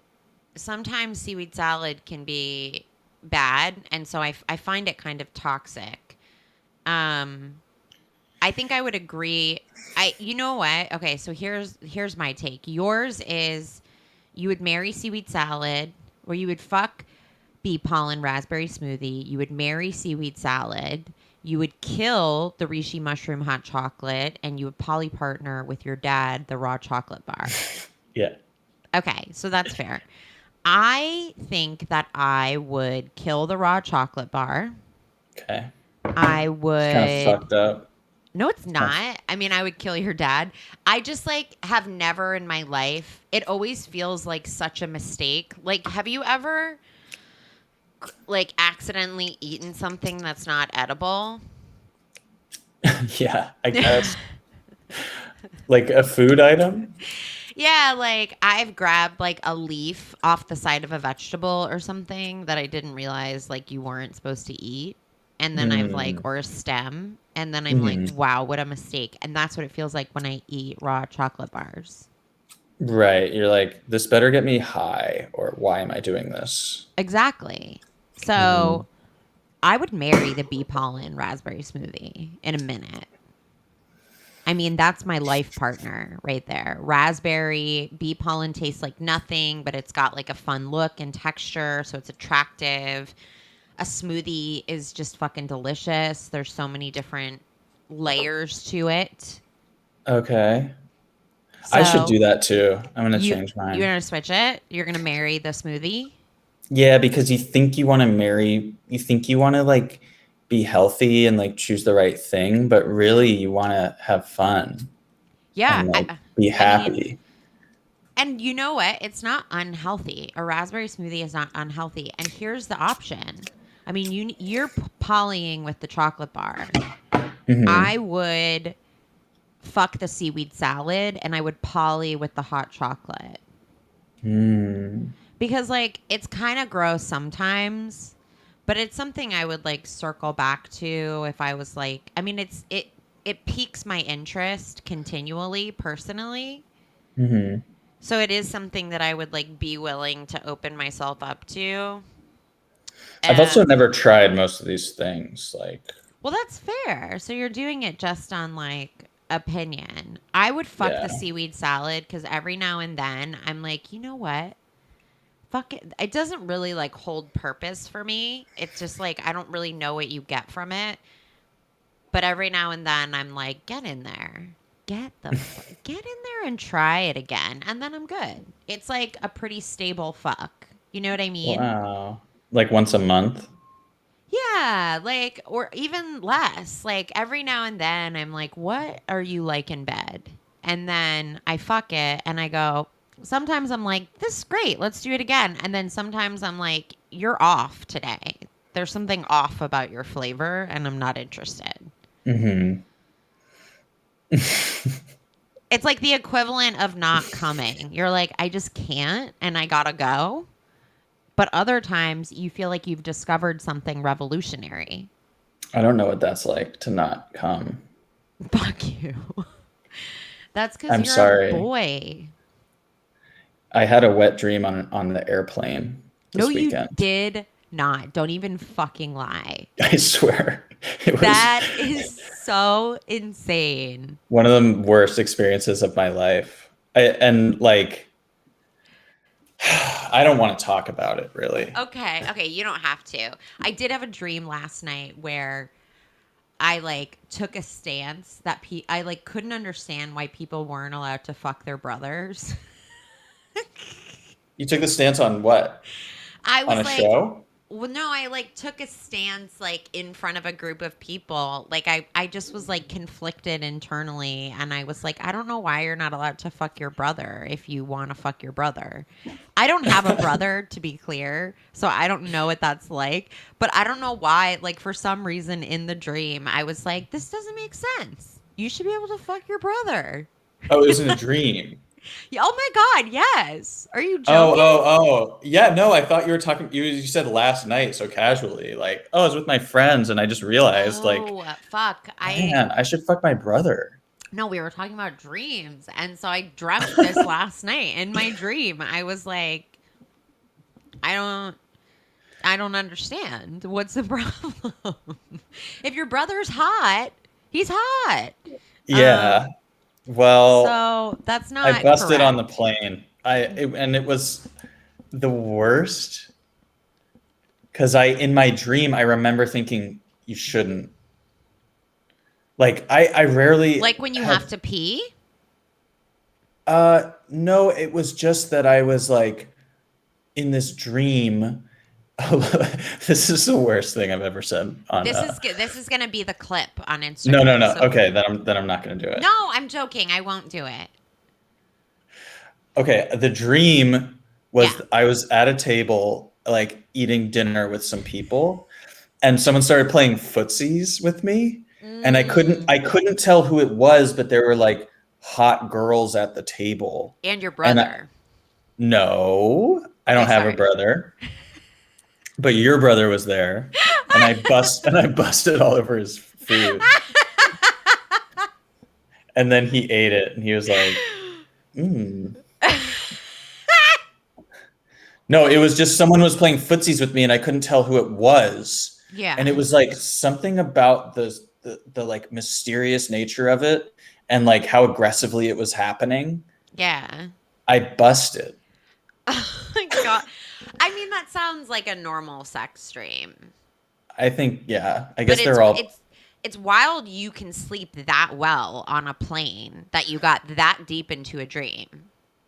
sometimes seaweed salad can be bad, and so I find it kind of toxic. Um, I think I would agree. You know what? Okay, so here's my take. Yours is you would marry seaweed salad, or you would fuck bee pollen raspberry smoothie. You would marry seaweed salad. You would kill the reishi mushroom hot chocolate, and you would poly partner with your dad the raw chocolate bar. Yeah. Okay, so that's fair. I think that I would kill the raw chocolate bar. Okay. I It's kind of would. fucked up. No, it's It's kind of not. I mean, I would kill your dad. I just like have never in my life. It always feels like such a mistake. Like, have you ever like accidentally eaten something that's not edible? yeah, I guess like a food item. Yeah, like I've grabbed like a leaf off the side of a vegetable or something that I didn't realize like you weren't supposed to eat. And then I've like, Mm. or a stem. And then I'm like, Hmm. wow, what a mistake. And that's what it feels like when I eat raw chocolate bars. Right. You're like, this better get me high, or why am I doing this? Exactly. Hmm. So I would marry the bee pollen raspberry smoothie in a minute. I mean, that's my life partner right there. Raspberry, bee pollen tastes like nothing, but it's got like a fun look and texture, so it's attractive. A smoothie is just fucking delicious. There's so many different layers to it. Okay. I should So do that too. I'm gonna you change you're mine. gonna switch it. You're gonna marry the smoothie. Yeah, because you think you want to like be healthy and like choose the right thing, but really you want to have fun Yeah, and like be I mean, happy. and you know what? It's not unhealthy. A raspberry smoothie is not unhealthy. And here's the option. I mean, you're polying with the chocolate bar. Hmm. I would fuck the seaweed salad and I would poly with the hot chocolate. Mm. Because like it's kind of gross sometimes, but it's something I would like circle back to if I was like, I mean, it piques my interest continually personally. Hmm. So it is something that I would like be willing to open myself up to. I've also Um, never tried most of these things. Like, well, that's fair. So you're doing it just on like opinion. I would fuck the yeah. seaweed salad because every now and then I'm like, you know what? Fuck it. It doesn't really like hold purpose for me. It's just like I don't really know what you get from it. But every now and then I'm like, get in there. Get in there and try it again. And then I'm good. It's like a pretty stable fuck. You know what I mean? Wow. Like once a month. Yeah, like, or even less. Like, every now and then, I'm like, what are you like in bed? And then I fuck it and I go, sometimes I'm like, this is great. Let's do it again. And then sometimes I'm like, you're off today. There's something off about your flavor and I'm not interested. Mm-hmm. It's like the equivalent of not coming. You're like, I just can't and I gotta go. But other times you feel like you've discovered something revolutionary. I don't know what that's like to not come. Fuck you. That's because I'm you're a sorry. boy. I had a wet dream on the airplane No, this you weekend. did not. Don't even fucking lie. I swear. It was That is so insane. one of the worst experiences of my life. And like, I don't want to talk about it really. Okay, okay, you don't have to. I did have a dream last night where I like took a stance that I like couldn't understand why people weren't allowed to fuck their brothers. You took the stance on what? I On was a like, show? well, no, I like took a stance like in front of a group of people. Like I just was like conflicted internally and I was like, I don't know why you're not allowed to fuck your brother if you want to fuck your brother. I don't have a brother to be clear, so I don't know what that's like, but I don't know why like for some reason in the dream I was like, this doesn't make sense. You should be able to fuck your brother. Oh, it was in a dream. Yeah, oh my god, yes. Are you Oh, joking? oh, oh. Yeah, no, I thought you were talking you said last night so casually, like, oh, I was with my friends and I just realized, like, Oh, fuck. man, I should fuck my brother. No, we were talking about dreams. And so I dreamt this last night. In my dream, I was like, I don't I don't understand. What's the problem? If your brother's hot, he's hot. Yeah. Well, So that's I not busted on correct. the plane. And it was the worst because in my dream I remember thinking you shouldn't. Like I rarely Like when you have have to pee? no, it was just that I was like in this dream. This is the worst thing I've ever said on This is going to be the clip on no, no, Instagram. no. So Okay, then I'm not going to do it. no, I'm joking. I won't do it. Okay, the dream Yeah. was I was at a table like eating dinner with some people and someone started playing footsies with me and I Mm. couldn't tell who it was, but there were like hot girls at the table. And your And brother. no, I Okay, don't have a sorry. brother, but your brother was there and I busted all over his food. And then he ate it and he was like, "Mm." No, it was just someone was playing footsies with me and I couldn't tell who it was. And it Yeah. was like something about the like mysterious nature of it and like how aggressively it was happening. Yeah. I busted. Oh my god. I mean, that sounds like a normal sex dream. I think, yeah. I But guess they're all it's wild you can sleep that well on a plane that you got that deep into a dream.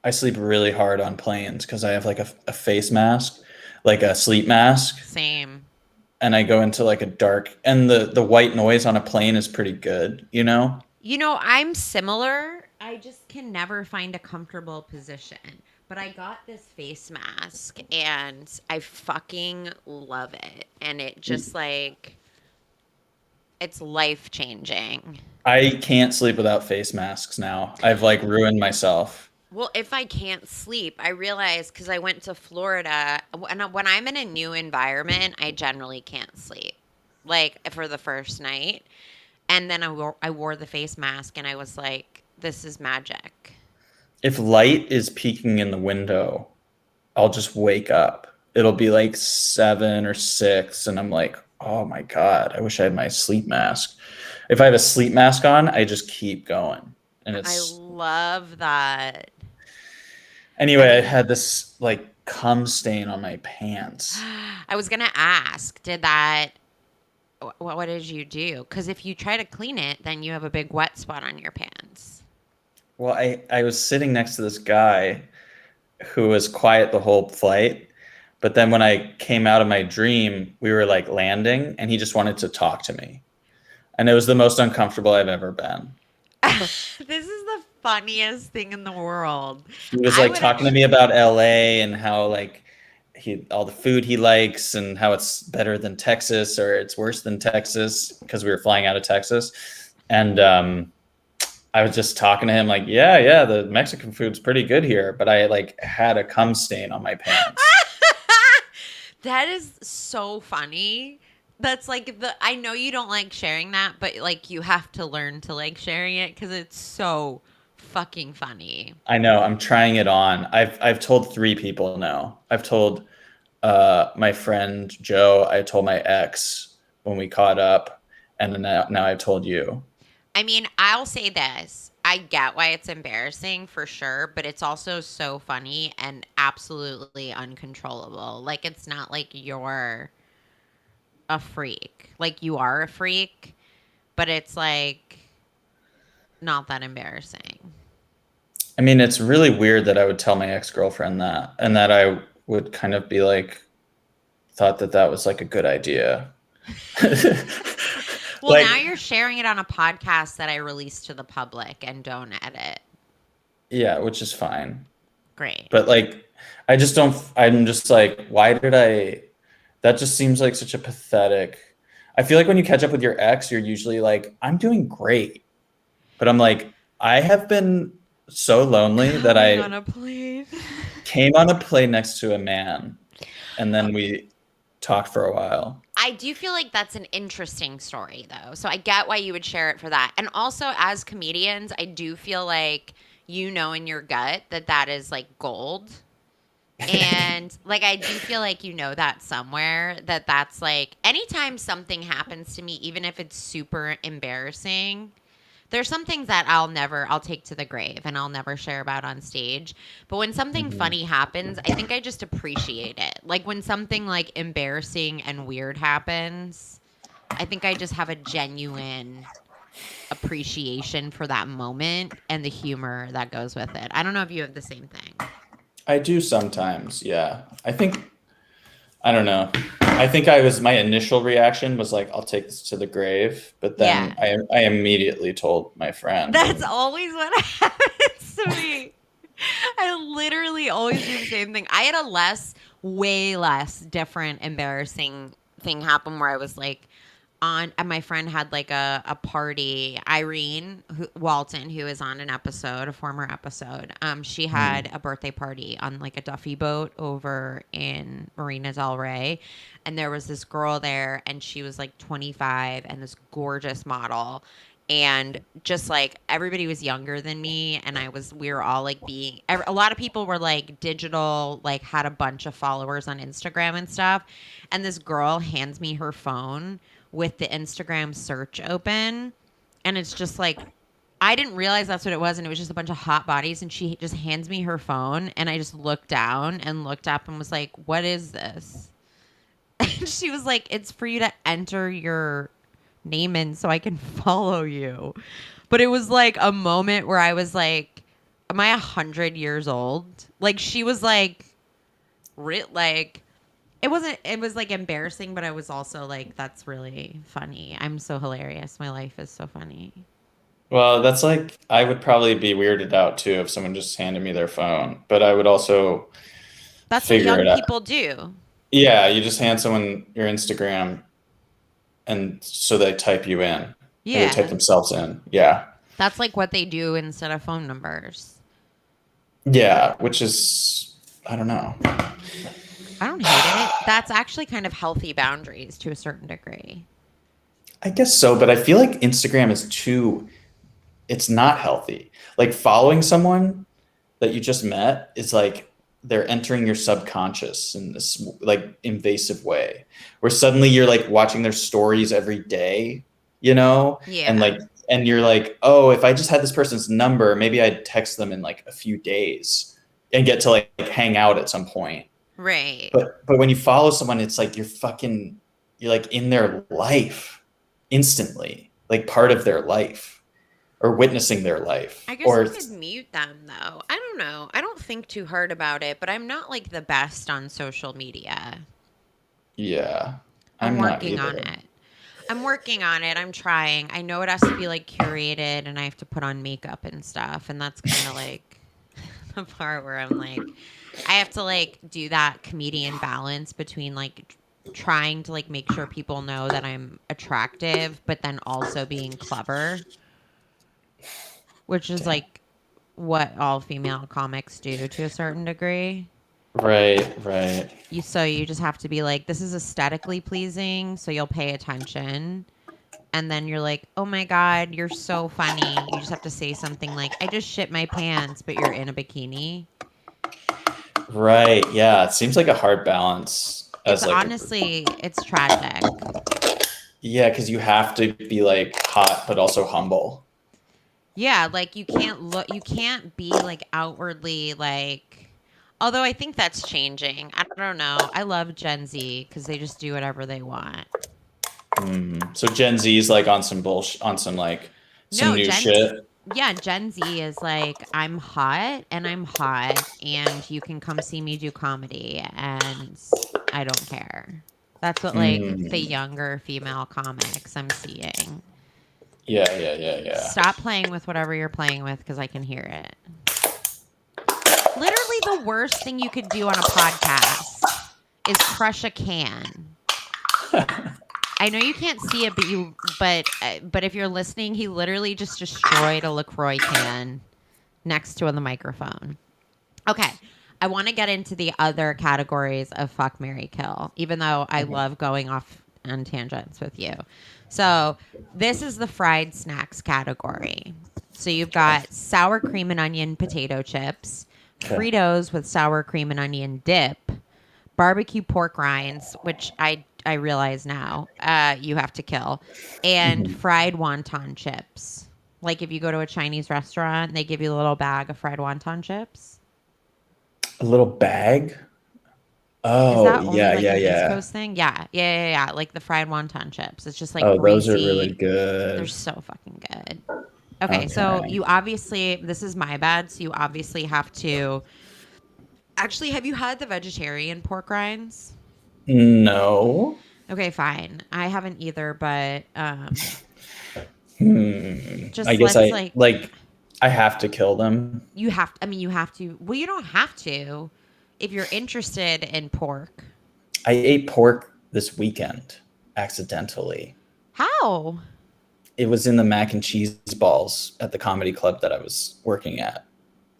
I sleep really hard on planes because I have like a face mask, like a sleep mask, Same. and I go into like a dark and the white noise on a plane is pretty good, you know? You know, I'm similar. I just can never find a comfortable position. But I got this face mask and I fucking love it. And it just like it's life changing. I can't sleep without face masks now. I've like ruined myself. Well, if I can't sleep, I realize because I went to Florida, and when I'm in a new environment, I generally can't sleep, like for the first night. And then I wore the face mask, and I was like, "This is magic." If light is peeking in the window, I'll just wake up. It'll be like 7 or 6, and I'm like, oh my God, I wish I had my sleep mask. If I have a sleep mask on, I just keep going. And I it's love that. anyway, I Any, had this like cum stain on my pants. I was gonna ask, did that? What did you do? Because if you try to clean it, then you have a big wet spot on your pants. Well, I was sitting next to this guy who was quiet the whole flight, But then when I came out of my dream, we were like landing and he just wanted to talk to me. And it was the most uncomfortable I've ever been. This is the funniest thing in the world. He was I like would talking to me about LA and how like all the food he likes and how it's better than Texas or it's worse than Texas because we were flying out of Texas. And I was just talking to him like, yeah, the Mexican food's pretty good here, but I like had a cum stain on my pants. That is so funny. That's like I know you don't like sharing that, but like you have to learn to like sharing it because it's so fucking funny. I know, I'm trying it on. I've told 3 people now. I've told my friend Joe, I told my ex when we caught up, and now I've told you. I mean, I'll say this. I get why it's embarrassing for sure, but it's also so funny and absolutely uncontrollable. Like, it's not like you're a freak. Like, you are a freak, but it's like not that embarrassing. I mean, it's really weird that I would tell my ex-girlfriend that, and that I would kind of be like, thought that was like a good idea. Well, like, now you're sharing it on a podcast that I release to the public and don't edit. yeah, which is fine. Great. But like, I'm just like, that just seems like such a pathetic. I feel like when you catch up with your ex, you're usually like, I'm doing great. But I'm like, I have been so lonely that I on a plane. came on a plane next to a man and then we talked for a while. I do feel like that's an interesting story, though. So I get why you would share it for that. And also, as comedians, I do feel like you know in your gut that is like gold. And like, I do feel like you know that somewhere that's like anytime something happens to me, even if it's super embarrassing, there's some things that I'll take to the grave and I'll never share about on stage. But when something funny happens, I think I just appreciate it. Like when something like embarrassing and weird happens, I think I just have a genuine appreciation for that moment and the humor that goes with it. I don't know if you have the same thing. I do sometimes, yeah. I don't know. My initial reaction was like, I'll take this to the grave. But then I immediately told my friend. That's always what happens to me. I literally always do the same thing. I had a way less different, embarrassing thing happen where I was like, and my friend had like a party. Irene Walton, who is on a former episode, she had a birthday party on like a Duffy boat over in Marina Del Rey. And there was this girl there and she was like 25 and this gorgeous model. And just like everybody was younger than me and we were all like a lot of people were like digital, like had a bunch of followers on Instagram and stuff. And this girl hands me her phone with the Instagram search open. And it's just like, I didn't realize that's what it was. And it was just a bunch of hot bodies. And she just hands me her phone. And I just looked down and looked up and was like, what is this? And she was like, it's for you to enter your name in so I can follow you. But it was like a moment where I was like, am I 100 years old? Like she was like, it was like embarrassing, but I was also like, that's really funny. I'm so hilarious. My life is so funny. Well, that's like, I would probably be weirded out too if someone just handed me their phone, but I would also That's what figure it young out. people do. Yeah, you just hand someone your Instagram and so they type you in. Or Yeah. they type themselves in. Yeah. That's like what they do instead of phone numbers. Yeah, which is, I don't know. I don't hate it. That's actually kind of healthy boundaries to a certain degree. I guess so, but I feel like Instagram it's not healthy. Like following someone that you just met is like they're entering your subconscious in this like invasive way where suddenly you're like watching their stories every day, Yeah. And you're like, oh, if I just had this person's number, maybe I'd text them in like a few days and get to like hang out at some point. Right. But when you follow someone, it's like you're like in their life instantly, like part of their life or witnessing their life. I guess you could mute them though. I don't don't know. I don't think too hard about it, but I'm not like the best on social media. Yeah. I'm I'm not working on either. it. I'm trying. I know it has to be like curated and I have to put on makeup and stuff. And that's kind of like the part where I'm like, I have to like do that comedian balance between like trying to like make sure people know that I'm attractive, but then also being clever, which is Damn. like what all female comics do to a certain degree. Right. You just have to be like, this is aesthetically pleasing, so you'll pay attention. And then you're like, oh my God, you're so funny. You just have to say something like, I just shit my pants, but you're in a bikini. Right. Yeah. It seems like a hard balance It's as like, honestly, it's tragic. yeah, because you have to be like hot, but also humble. Yeah, like you can't be like outwardly like, although I think that's changing. I don't know. I love Gen Z because they just do whatever they want. So Gen Z is like on some bullshit, on some like some No, new shit. Gen Z is like, I'm hot and you can come see me do comedy and I don't care. That's what like the Mm. younger female comics I'm seeing. Yeah. Stop playing with whatever you're playing with because I can hear it. Literally the worst thing you could do on a podcast is crush a can. I know you can't see it, but if you're listening, he literally just destroyed a LaCroix can next to the microphone. Okay, I want to get into the other categories of fuck, marry, kill, even though I love going off on tangents with you. So this is the fried snacks category. So you've got sour cream and onion potato chips, Okay. Fritos with sour cream and onion dip, barbecue pork rinds, which I realize now you have to kill, and fried wonton chips. Like if you go to a Chinese restaurant, they give you a little bag of fried wonton chips. A little bag. Is Oh, that only yeah, like yeah, an East yeah. Coast thing? Yeah. Like the fried wonton chips. It's just like Oh, those are really greasy. They're good. so fucking good. Okay, so Okay. you obviously, this is my bad. So you obviously have to. Actually, have you had the vegetarian pork rinds? No. Okay, fine. I haven't either, but I just guess let's I like like I have to kill them. you have. I mean, you have to. Well, you don't have to if you're interested in pork. I ate pork this weekend accidentally. How? It was in the mac and cheese balls at the comedy club that I was working at.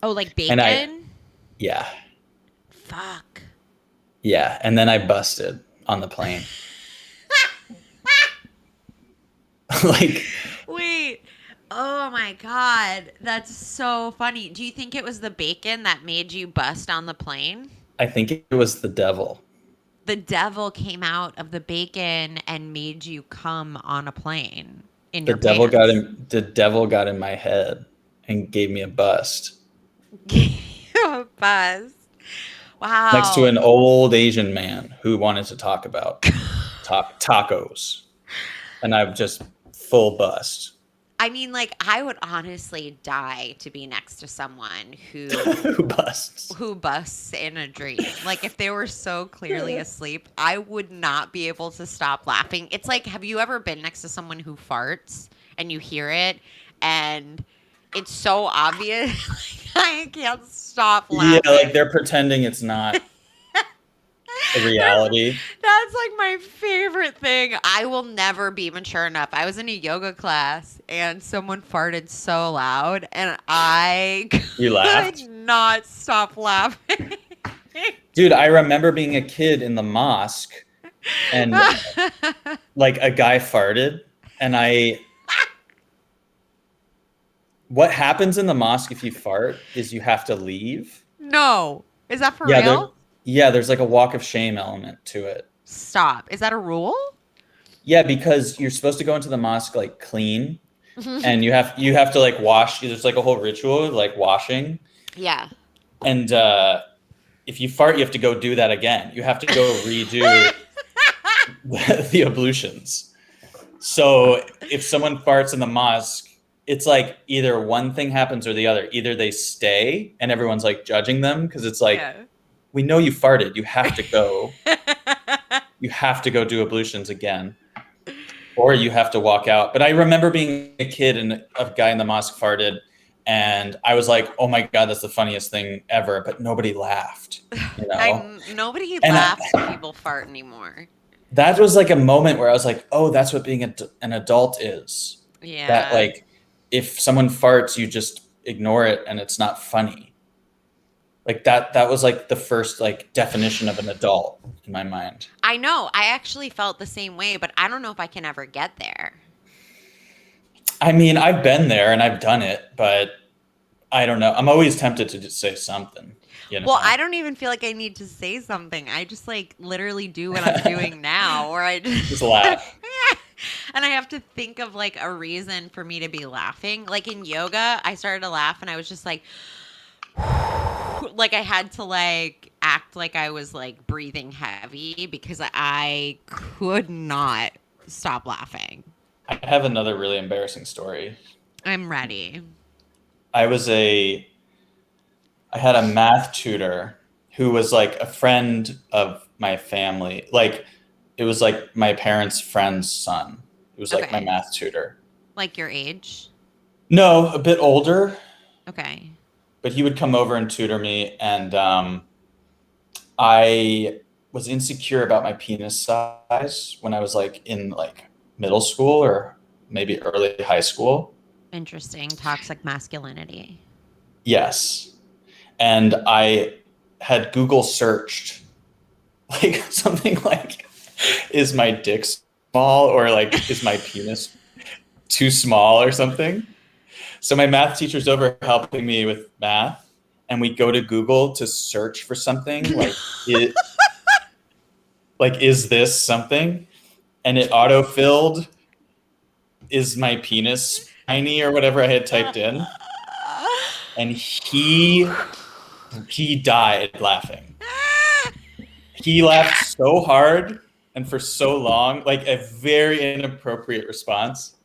Oh, like And bacon? yeah, Fuck. yeah. And then I busted on the plane. Like, Wait. Oh my God. That's so funny. Do you think it was the bacon that made you bust on the plane? I think it was the devil. The devil came out of the bacon and made you come on a plane in The your devil got pants. in. The devil got in my head and gave me a bust A bust. next to Wow. an old Asian man who wanted to talk about tacos, and I've just full bust. I mean, like, I would honestly die to be next to someone Who busts? who busts in a dream. Like, if they were so clearly asleep, I would not be able to stop laughing. It's like, have you ever been next to someone who farts and you hear it and it's so obvious? I can't stop Yeah, laughing. like they're pretending it's not a reality. That's like my favorite thing. I will never be mature enough. I was in a yoga class and someone farted so loud and I You could laughed? not stop laughing. Dude, I remember being a kid in the mosque and like a guy farted and what happens in the mosque if you fart is you have to leave. No. Is that for Yeah, real? there's like a walk of shame element to it. Stop. Is that a rule? Yeah, because you're supposed to go into the mosque like clean and you have to like wash. There's like a whole ritual like washing. Yeah. And if you fart, you have to go do that again. You have to go redo the ablutions. So if someone farts in the mosque, it's like either one thing happens or the other. Either they stay and everyone's like judging them because it's like, Yeah. we know you farted. You have to go. You have to go do ablutions again. Or you have to walk out. But I remember being a kid and a guy in the mosque farted, and I was like, "Oh my God, that's the funniest thing ever!" But nobody laughed, you know. Nobody And laughs when people fart anymore. that was like a moment where I was like, "Oh, that's what being an adult is." That Yeah. like, if someone farts, you just ignore it, and it's not funny. Like that was like the first like definition of an adult in my mind. I know. I actually felt the same way, but I don't know if I can ever get there. I mean, I've been there and I've done it, but I don't know. I'm always tempted to just say something, you know. Well, I don't even feel like I need to say something. I just like literally do what I'm doing now, or I Just laugh. and I have to think of like a reason for me to be laughing. Like in yoga, I started to laugh and I was just like like I had to like act like I was like breathing heavy because I could not stop laughing. I have another really embarrassing story. I'm ready. I had a math tutor who was like a friend of my family. Like it was like my parents' friend's son. It was like my Okay. math tutor. Like your age? No, a bit older, Okay. but he would come over and tutor me, and I was insecure about my penis size when I was like in like middle school or maybe early high school. Interesting. Toxic masculinity. Yes. And I had Google searched like something like, is my dick small, or like, is my penis too small or something? So my math teacher's over helping me with math, and we go to Google to search for something like is this something? And it autofilled, is my penis tiny, or whatever I had typed in. And he died laughing. He laughed so hard and for so long, like a very inappropriate response.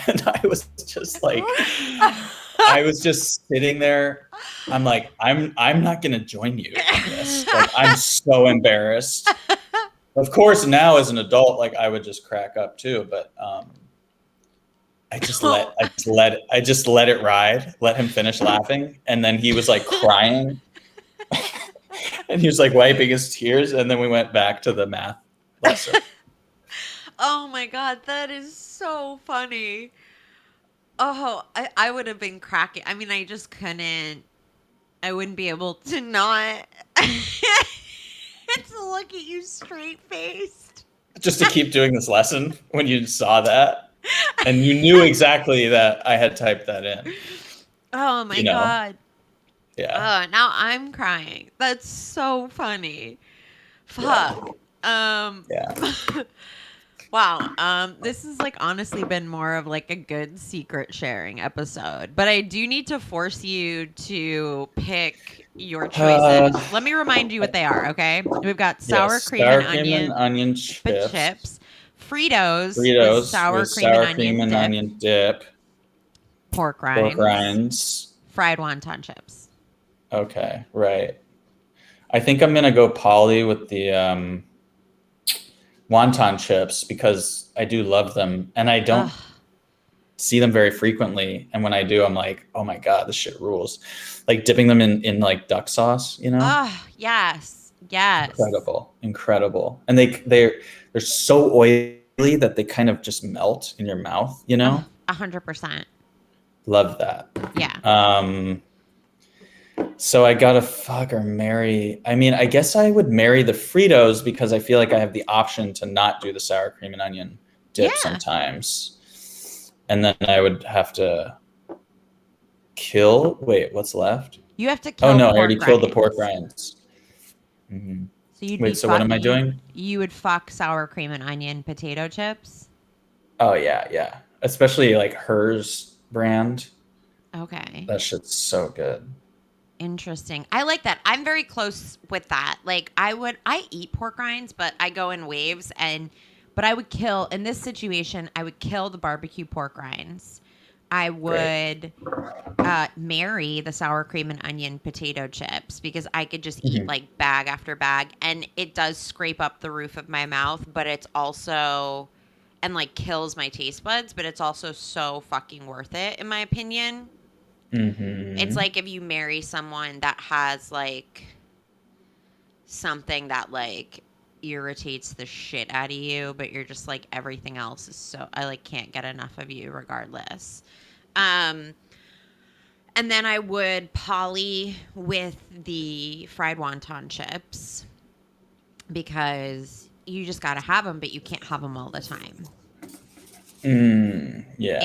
And I was just like, I was just sitting there. I'm like, I'm not gonna join you in this. Like, I'm so embarrassed. Of course, now as an adult, like I would just crack up too, but I just let it ride, let him finish laughing, and then he was like crying, and he was like wiping his tears, and then we went back to the math lesson. Oh my God, that is so funny. Oh, I would have been cracking. I mean, I just couldn't. I wouldn't be able to not. To look at you straight faced. Just to keep doing this lesson when you saw that, and you knew exactly that I had typed that in. Oh my You know? God. Yeah. Now I'm crying. That's so funny. Fuck. Yeah. Wow. This has like honestly been more of like a good secret sharing episode, but I do need to force you to pick your choices. Let me remind you what they are, okay? We've got sour cream and onion chips, Fritos with sour cream and onion dip, pork pork rinds. fried wonton chips. Okay, right. I think I'm gonna go Polly with the wonton chips because I do love them, and I don't see them very frequently. And when I do, I'm like, oh my God, this shit rules. Like dipping them in like duck sauce, you know? Oh, yes. Incredible. And they're so oily that they kind of just melt in your mouth, you know? 100%. Love that. Yeah. So I gotta fuck or marry. I mean, I guess I would marry the Fritos because I feel like I have the option to not do the sour cream and onion dip sometimes. And then I would have to kill. Wait, what's left? You have to kill Oh no, I pork already killed the rinds. pork rinds. Mm-hmm. So you'd Wait, so what am I doing? You would fuck sour cream and onion potato chips. Oh yeah. Especially like hers brand. Okay. That shit's so good. Interesting. I like that. I'm very close with that. Like I eat pork rinds, but I go in waves but I would kill in this situation, I would kill the barbecue pork rinds. I Great. would marry the sour cream and onion potato chips because I could just eat Mhm. like bag after bag, and it does scrape up the roof of my mouth, but it's also and like kills my taste buds, but it's also so fucking worth it in my opinion. It's Mhm. like if you marry someone that has like something that like irritates the shit out of you, but you're just like everything else is so I like can't get enough of you regardless. Um and then I would poly with the fried wonton chips because you just got to have them, but you can't have them all the time. Yeah.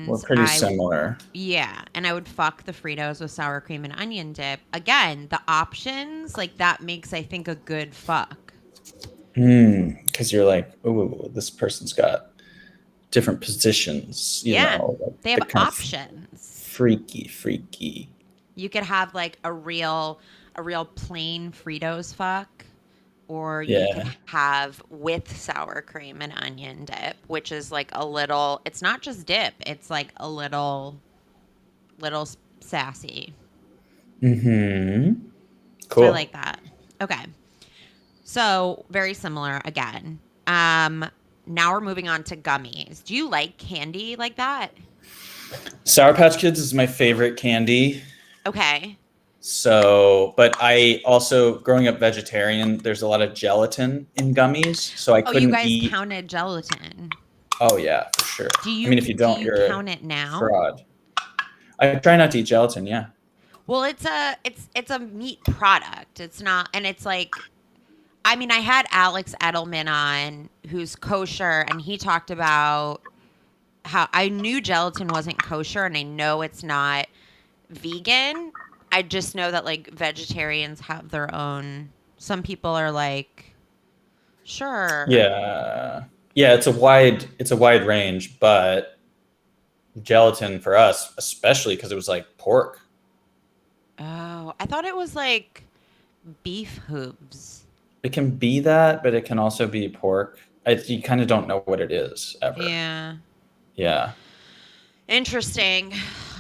We're And pretty similar. yeah, and I would fuck the Fritos with sour cream and onion dip. Again, the options, like that makes I think a good fuck. Because you're like, oh, this person's got different positions, Yeah. like They the have kind of options. freaky. You could have like a real plain Fritos fuck, or you could Yeah. have with sour cream and onion dip, which is like a little it's not just dip, it's like a little sassy. Mm-hmm. So I Cool. like that. Okay. So, very similar again. Um Now we're moving on to gummies. Do you like candy like that? Sour Patch Kids is my favorite candy. Okay. So, but I also, growing up vegetarian, there's a lot of gelatin in gummies. So I Oh, you couldn't guys eat. counted gelatin. Oh, yeah, for sure. Do I mean, you if you do don't, you you're a count it now? fraud. I try not to eat gelatin, yeah. Well, it's a meat product. It's not, and it's like, I mean, I had Alex Edelman on, who's kosher, and he talked about how I knew gelatin wasn't kosher, and I know it's not vegan. I just know that like vegetarians have their own. Some people are like, sure. Yeah. Yeah, it's a wide range, but gelatin for us, especially because it was like pork. Oh, I thought it was like beef hooves. It can be that, but it can also be pork. You kind of don't know what it is ever. Yeah. Yeah. Interesting.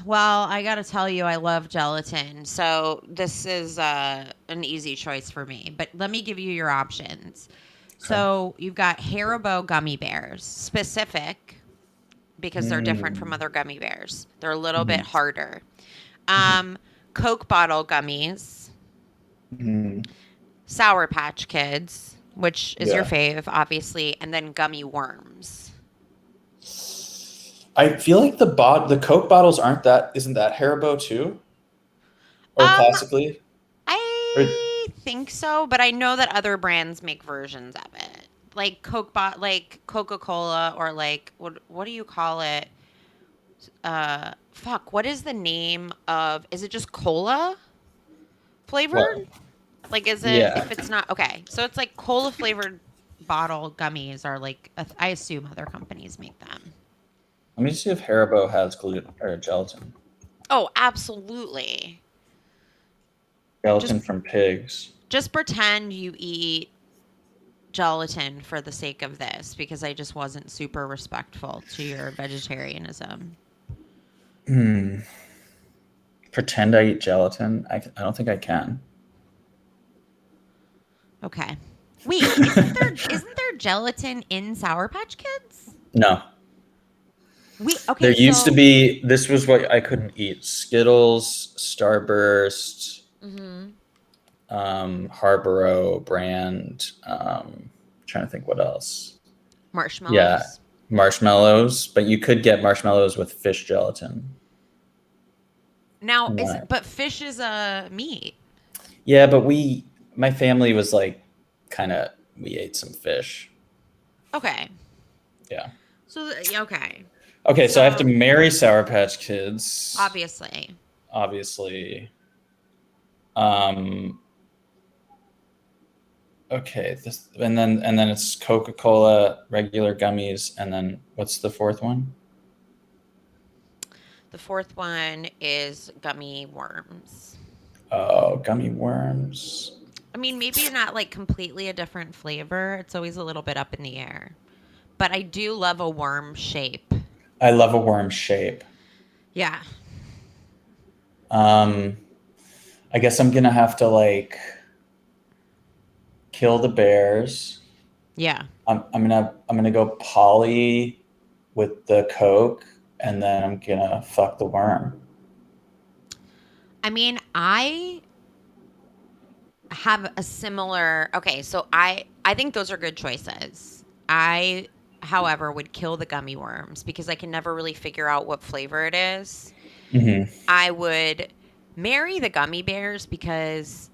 Well, I got to tell you, I love gelatin. So this is an easy choice for me. But let me give you your options. Okay. So you've got Haribo gummy bears, specific because they're different from Mm. other gummy bears. They're a little bit Mhm. harder. Mhm. Um, Coke bottle gummies, Mhm. Sour Patch Kids, which is your Yeah. fave, obviously, and then gummy worms. I feel like the Coke bottles isn't that Haribo too? Or Um, classically? Or I think so, but I know that other brands make versions of it. Like like Coca-Cola or like what do you call it? Fuck, what is the name of is it just cola what? flavored? Like is it Yeah. if it's not okay. So it's like cola flavored bottle gummies are like I assume other companies make them. Let me see if Haribo has gluten or gelatin. Oh, absolutely. Just Gelatin from pigs. just pretend you eat gelatin for the sake of this because I just wasn't super respectful to your vegetarianism. Hmm. Pretend I eat gelatin. I don't think I can. Okay. Wait, isn't there gelatin in Sour Patch Kids? No. We There okay, used to so be, this was what I couldn't eat: Skittles, Starburst, mhm. Harborough brand. Trying to think what else. Yeah, Marshmallows. marshmallows, but you could get marshmallows with fish gelatin. Now is Right. but fish is a meat. Yeah, but my family was like, we ate some fish. Okay. Yeah. So yeah, okay. Okay, so I have to So marry Sour Patch Kids, obviously. obviously. Um, okay, and then it's Coca-Cola, regular gummies, and then what's the fourth one? The fourth one is gummy worms. Oh, gummy worms. I mean, maybe not like completely a different flavor. It's always a little bit up in the air. But I do love a worm shape. I love a worm shape. Yeah. I guess I'm gonna have to like kill the bears. Yeah. I'm gonna go poly with the Coke, and then I'm gonna fuck the worm. I mean, I have a similar. Okay, so I think those are good choices. I, however, would kill the gummy worms because I can never really figure out what flavor it is. Mm-hmm. I would marry the gummy bears because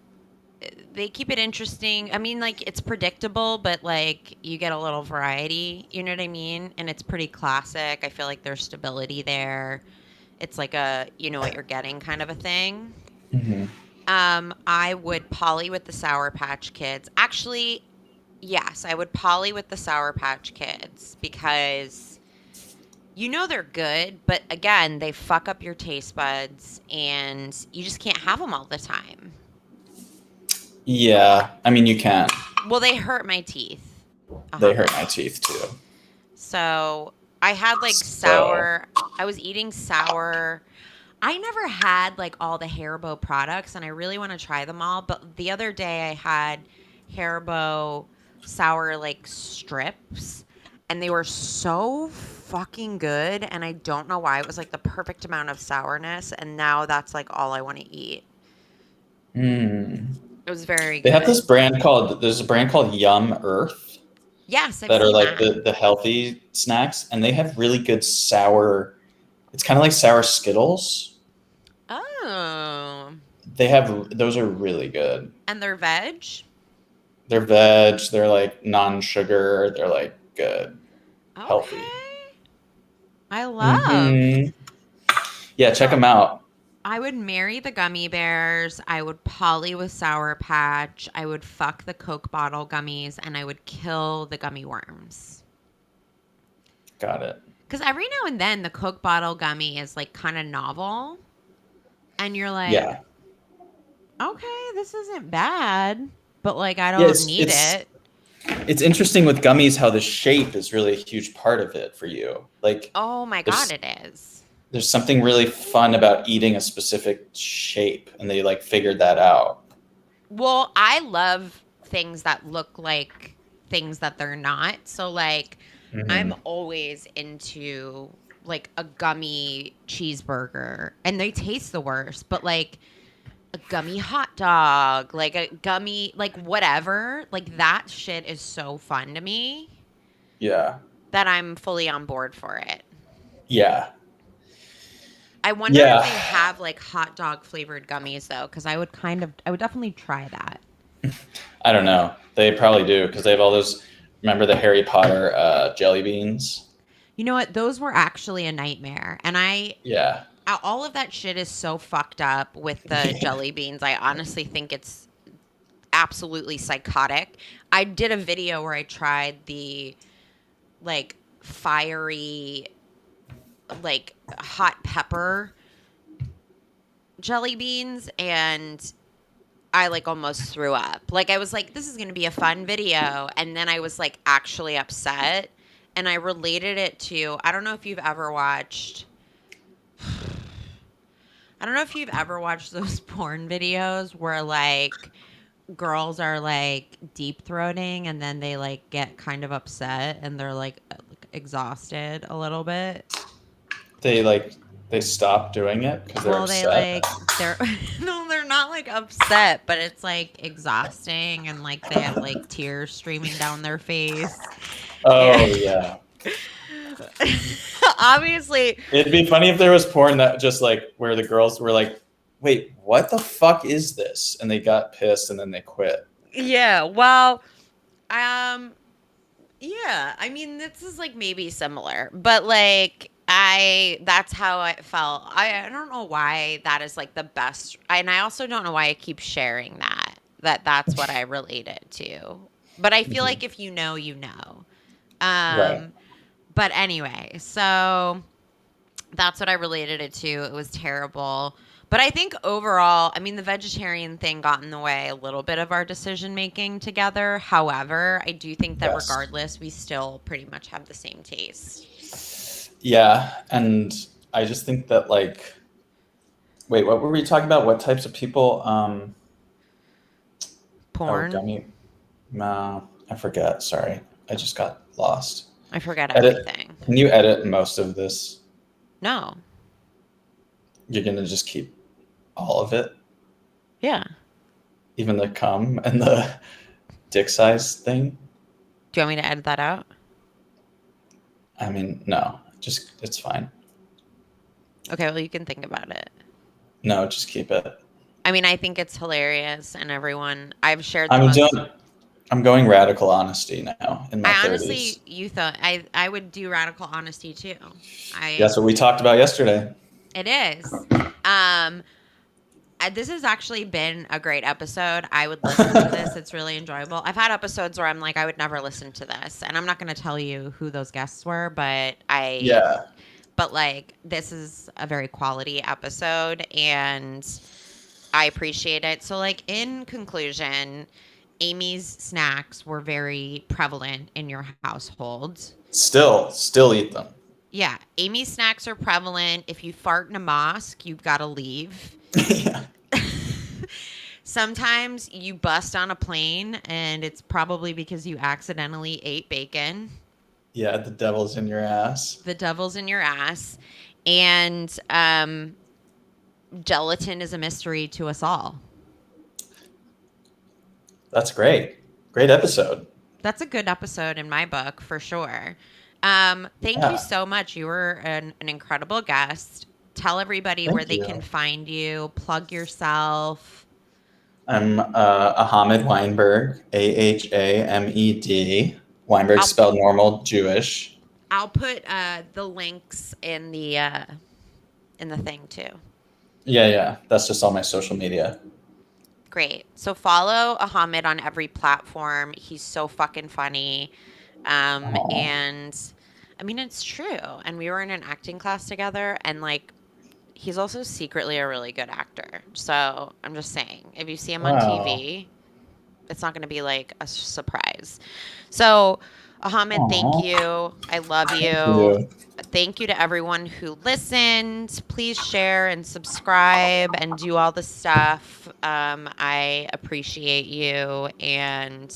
they keep it interesting. I mean, like it's predictable, but like you get a little variety. You know what I mean? And it's pretty classic. I feel like there's stability there. It's like a you know what you're getting kind of a thing. Mm-hmm. I would poly with the Sour Patch Kids. Actually, yes, I would poly with the Sour Patch Kids because you know they're good, but again, they fuck up your taste buds and you just can't have them all the time. Yeah, I mean you can. Well, they hurt my teeth. They hurt Ahmed. my teeth too. So I had like So sour, I was eating sour. I never had like all the Haribo products and I really want to try them all. But the other day I had Haribo sour like strips and they were so fucking good. And I don't know why. It was like the perfect amount of sourness. And now that's like all I want to eat. mm. It was very They have good. this brand called there's a brand called Yum Earth Yes, I've that are seen like that. the healthy snacks, and they have really good sour. It's kind of like sour Skittles. Oh. They have those are really good. And they're veg? They're veg. They're like non-sugar. They're like good, healthy. Okay. I love. Hmm. Yeah, check So them out. I would marry the gummy bears. I would poly with Sour Patch. I would fuck the Coke bottle gummies and I would kill the gummy worms. Got it. Because every now and then the Coke bottle gummy is like kind of novel. And you're like, Yeah. okay, this isn't bad. But like, I Yeah, don't it's need it's it. it's interesting with gummies how the shape is really a huge part of it for you. Like Oh my God, there's it is. there's something really fun about eating a specific shape, and they like figured that out. Well, I love things that look like things that they're not. So like I'm Hmm. always into like a gummy cheeseburger and they taste the worst, but like a gummy hot dog, like a gummy like whatever, like that shit is so fun to me Yeah. that I'm fully on board for it. Yeah. I wonder if Yeah. they have like hot dog flavored gummies though, because I would definitely try that. I don't know. They probably do because they have all those. Remember the Harry Potter jelly beans? You know what? Those were actually a nightmare. And Yeah. all of that shit is so fucked up with the jelly beans. I honestly think it's absolutely psychotic. I did a video where I tried the like fiery, like hot pepper jelly beans and I like almost threw up. Like I was like, this is going to be a fun video. And then I was like actually upset. And I related it to, I don't know if you've ever watched, I don't know if you've ever watched those porn videos where like girls are like deep throating and then they like get kind of upset and they're like exhausted a little bit. They like they stop doing it because they're Well, they upset. like they're no, they're not like upset, but it's like exhausting and like they have like tears streaming down their face. Oh And yeah. obviously, It'd be funny if there was porn that just like where the girls were like, "Wait, what the fuck is this?" and they got pissed and then they quit. yeah. Well, um, yeah. I mean, this is like maybe similar, but like that's how I felt. I don't know why that is like the best, and I also don't know why I keep sharing that's what I relate it to. But I feel Mhm. like if you know, you know. Right. Um, but anyway, so that's what I related it to. It was terrible. But I think overall, I mean, the vegetarian thing got in the way a little bit of our decision making together. However, I do think that Yes. regardless, we still pretty much have the same taste. Yeah, and I just think that like, wait, what were we talking about? What types of people? Oh, Porn. gummy. No, I forget. Sorry, I just got lost. I forget Edit. everything. Can you edit most of this? No. You're gonna just keep all of it, Yeah. even the cum and the dick size thing. Do you want me to edit that out? I mean, no, just it's fine. Okay, well, you can think about it. No, just keep it. I mean, I think it's hilarious, and I've shared the I'm most. doing. I'm going radical honesty now in my I 30s. honestly, you thought I would do radical honesty too. That's what we talked about yesterday. It is. This has actually been a great episode. I would listen to this. It's really enjoyable. I've had episodes where I'm like, I would never listen to this, and I'm not going to tell you who those guests were, but Yeah. But like, this is a very quality episode, and I appreciate it. So, like, in conclusion, Amy's snacks were very prevalent in your household. Still eat them. Yeah, Amy's snacks are prevalent. If you fart in a mosque, you've got to leave. Yeah. Sometimes you bust on a plane, and it's probably because you accidentally ate bacon. Yeah, the devil's in your ass. The devil's in your ass. And gelatin is a mystery to us all. That's great. Great episode. That's a good episode in my book, for sure. Thank you so much. You were an incredible guest. Tell everybody where they can find you. Plug yourself. I'm Ahamed Weinberg, Ahamed. Weinberg spelled normal, Jewish. I'll put the links in the thing too. Yeah. That's just all my social media. Great. So follow Ahamed on every platform. He's so fucking funny. And I mean, it's true. And we were in an acting class together, and like, he's also secretly a really good actor. So I'm just saying, if you see him on TV, it's not going to be like a surprise. So, Ahamed, thank you. I love you. Thank you to everyone who listened. Please share and subscribe and do all the stuff. I appreciate you. And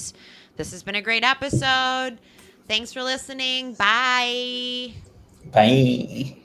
this has been a great episode. Thanks for listening. Bye. Bye.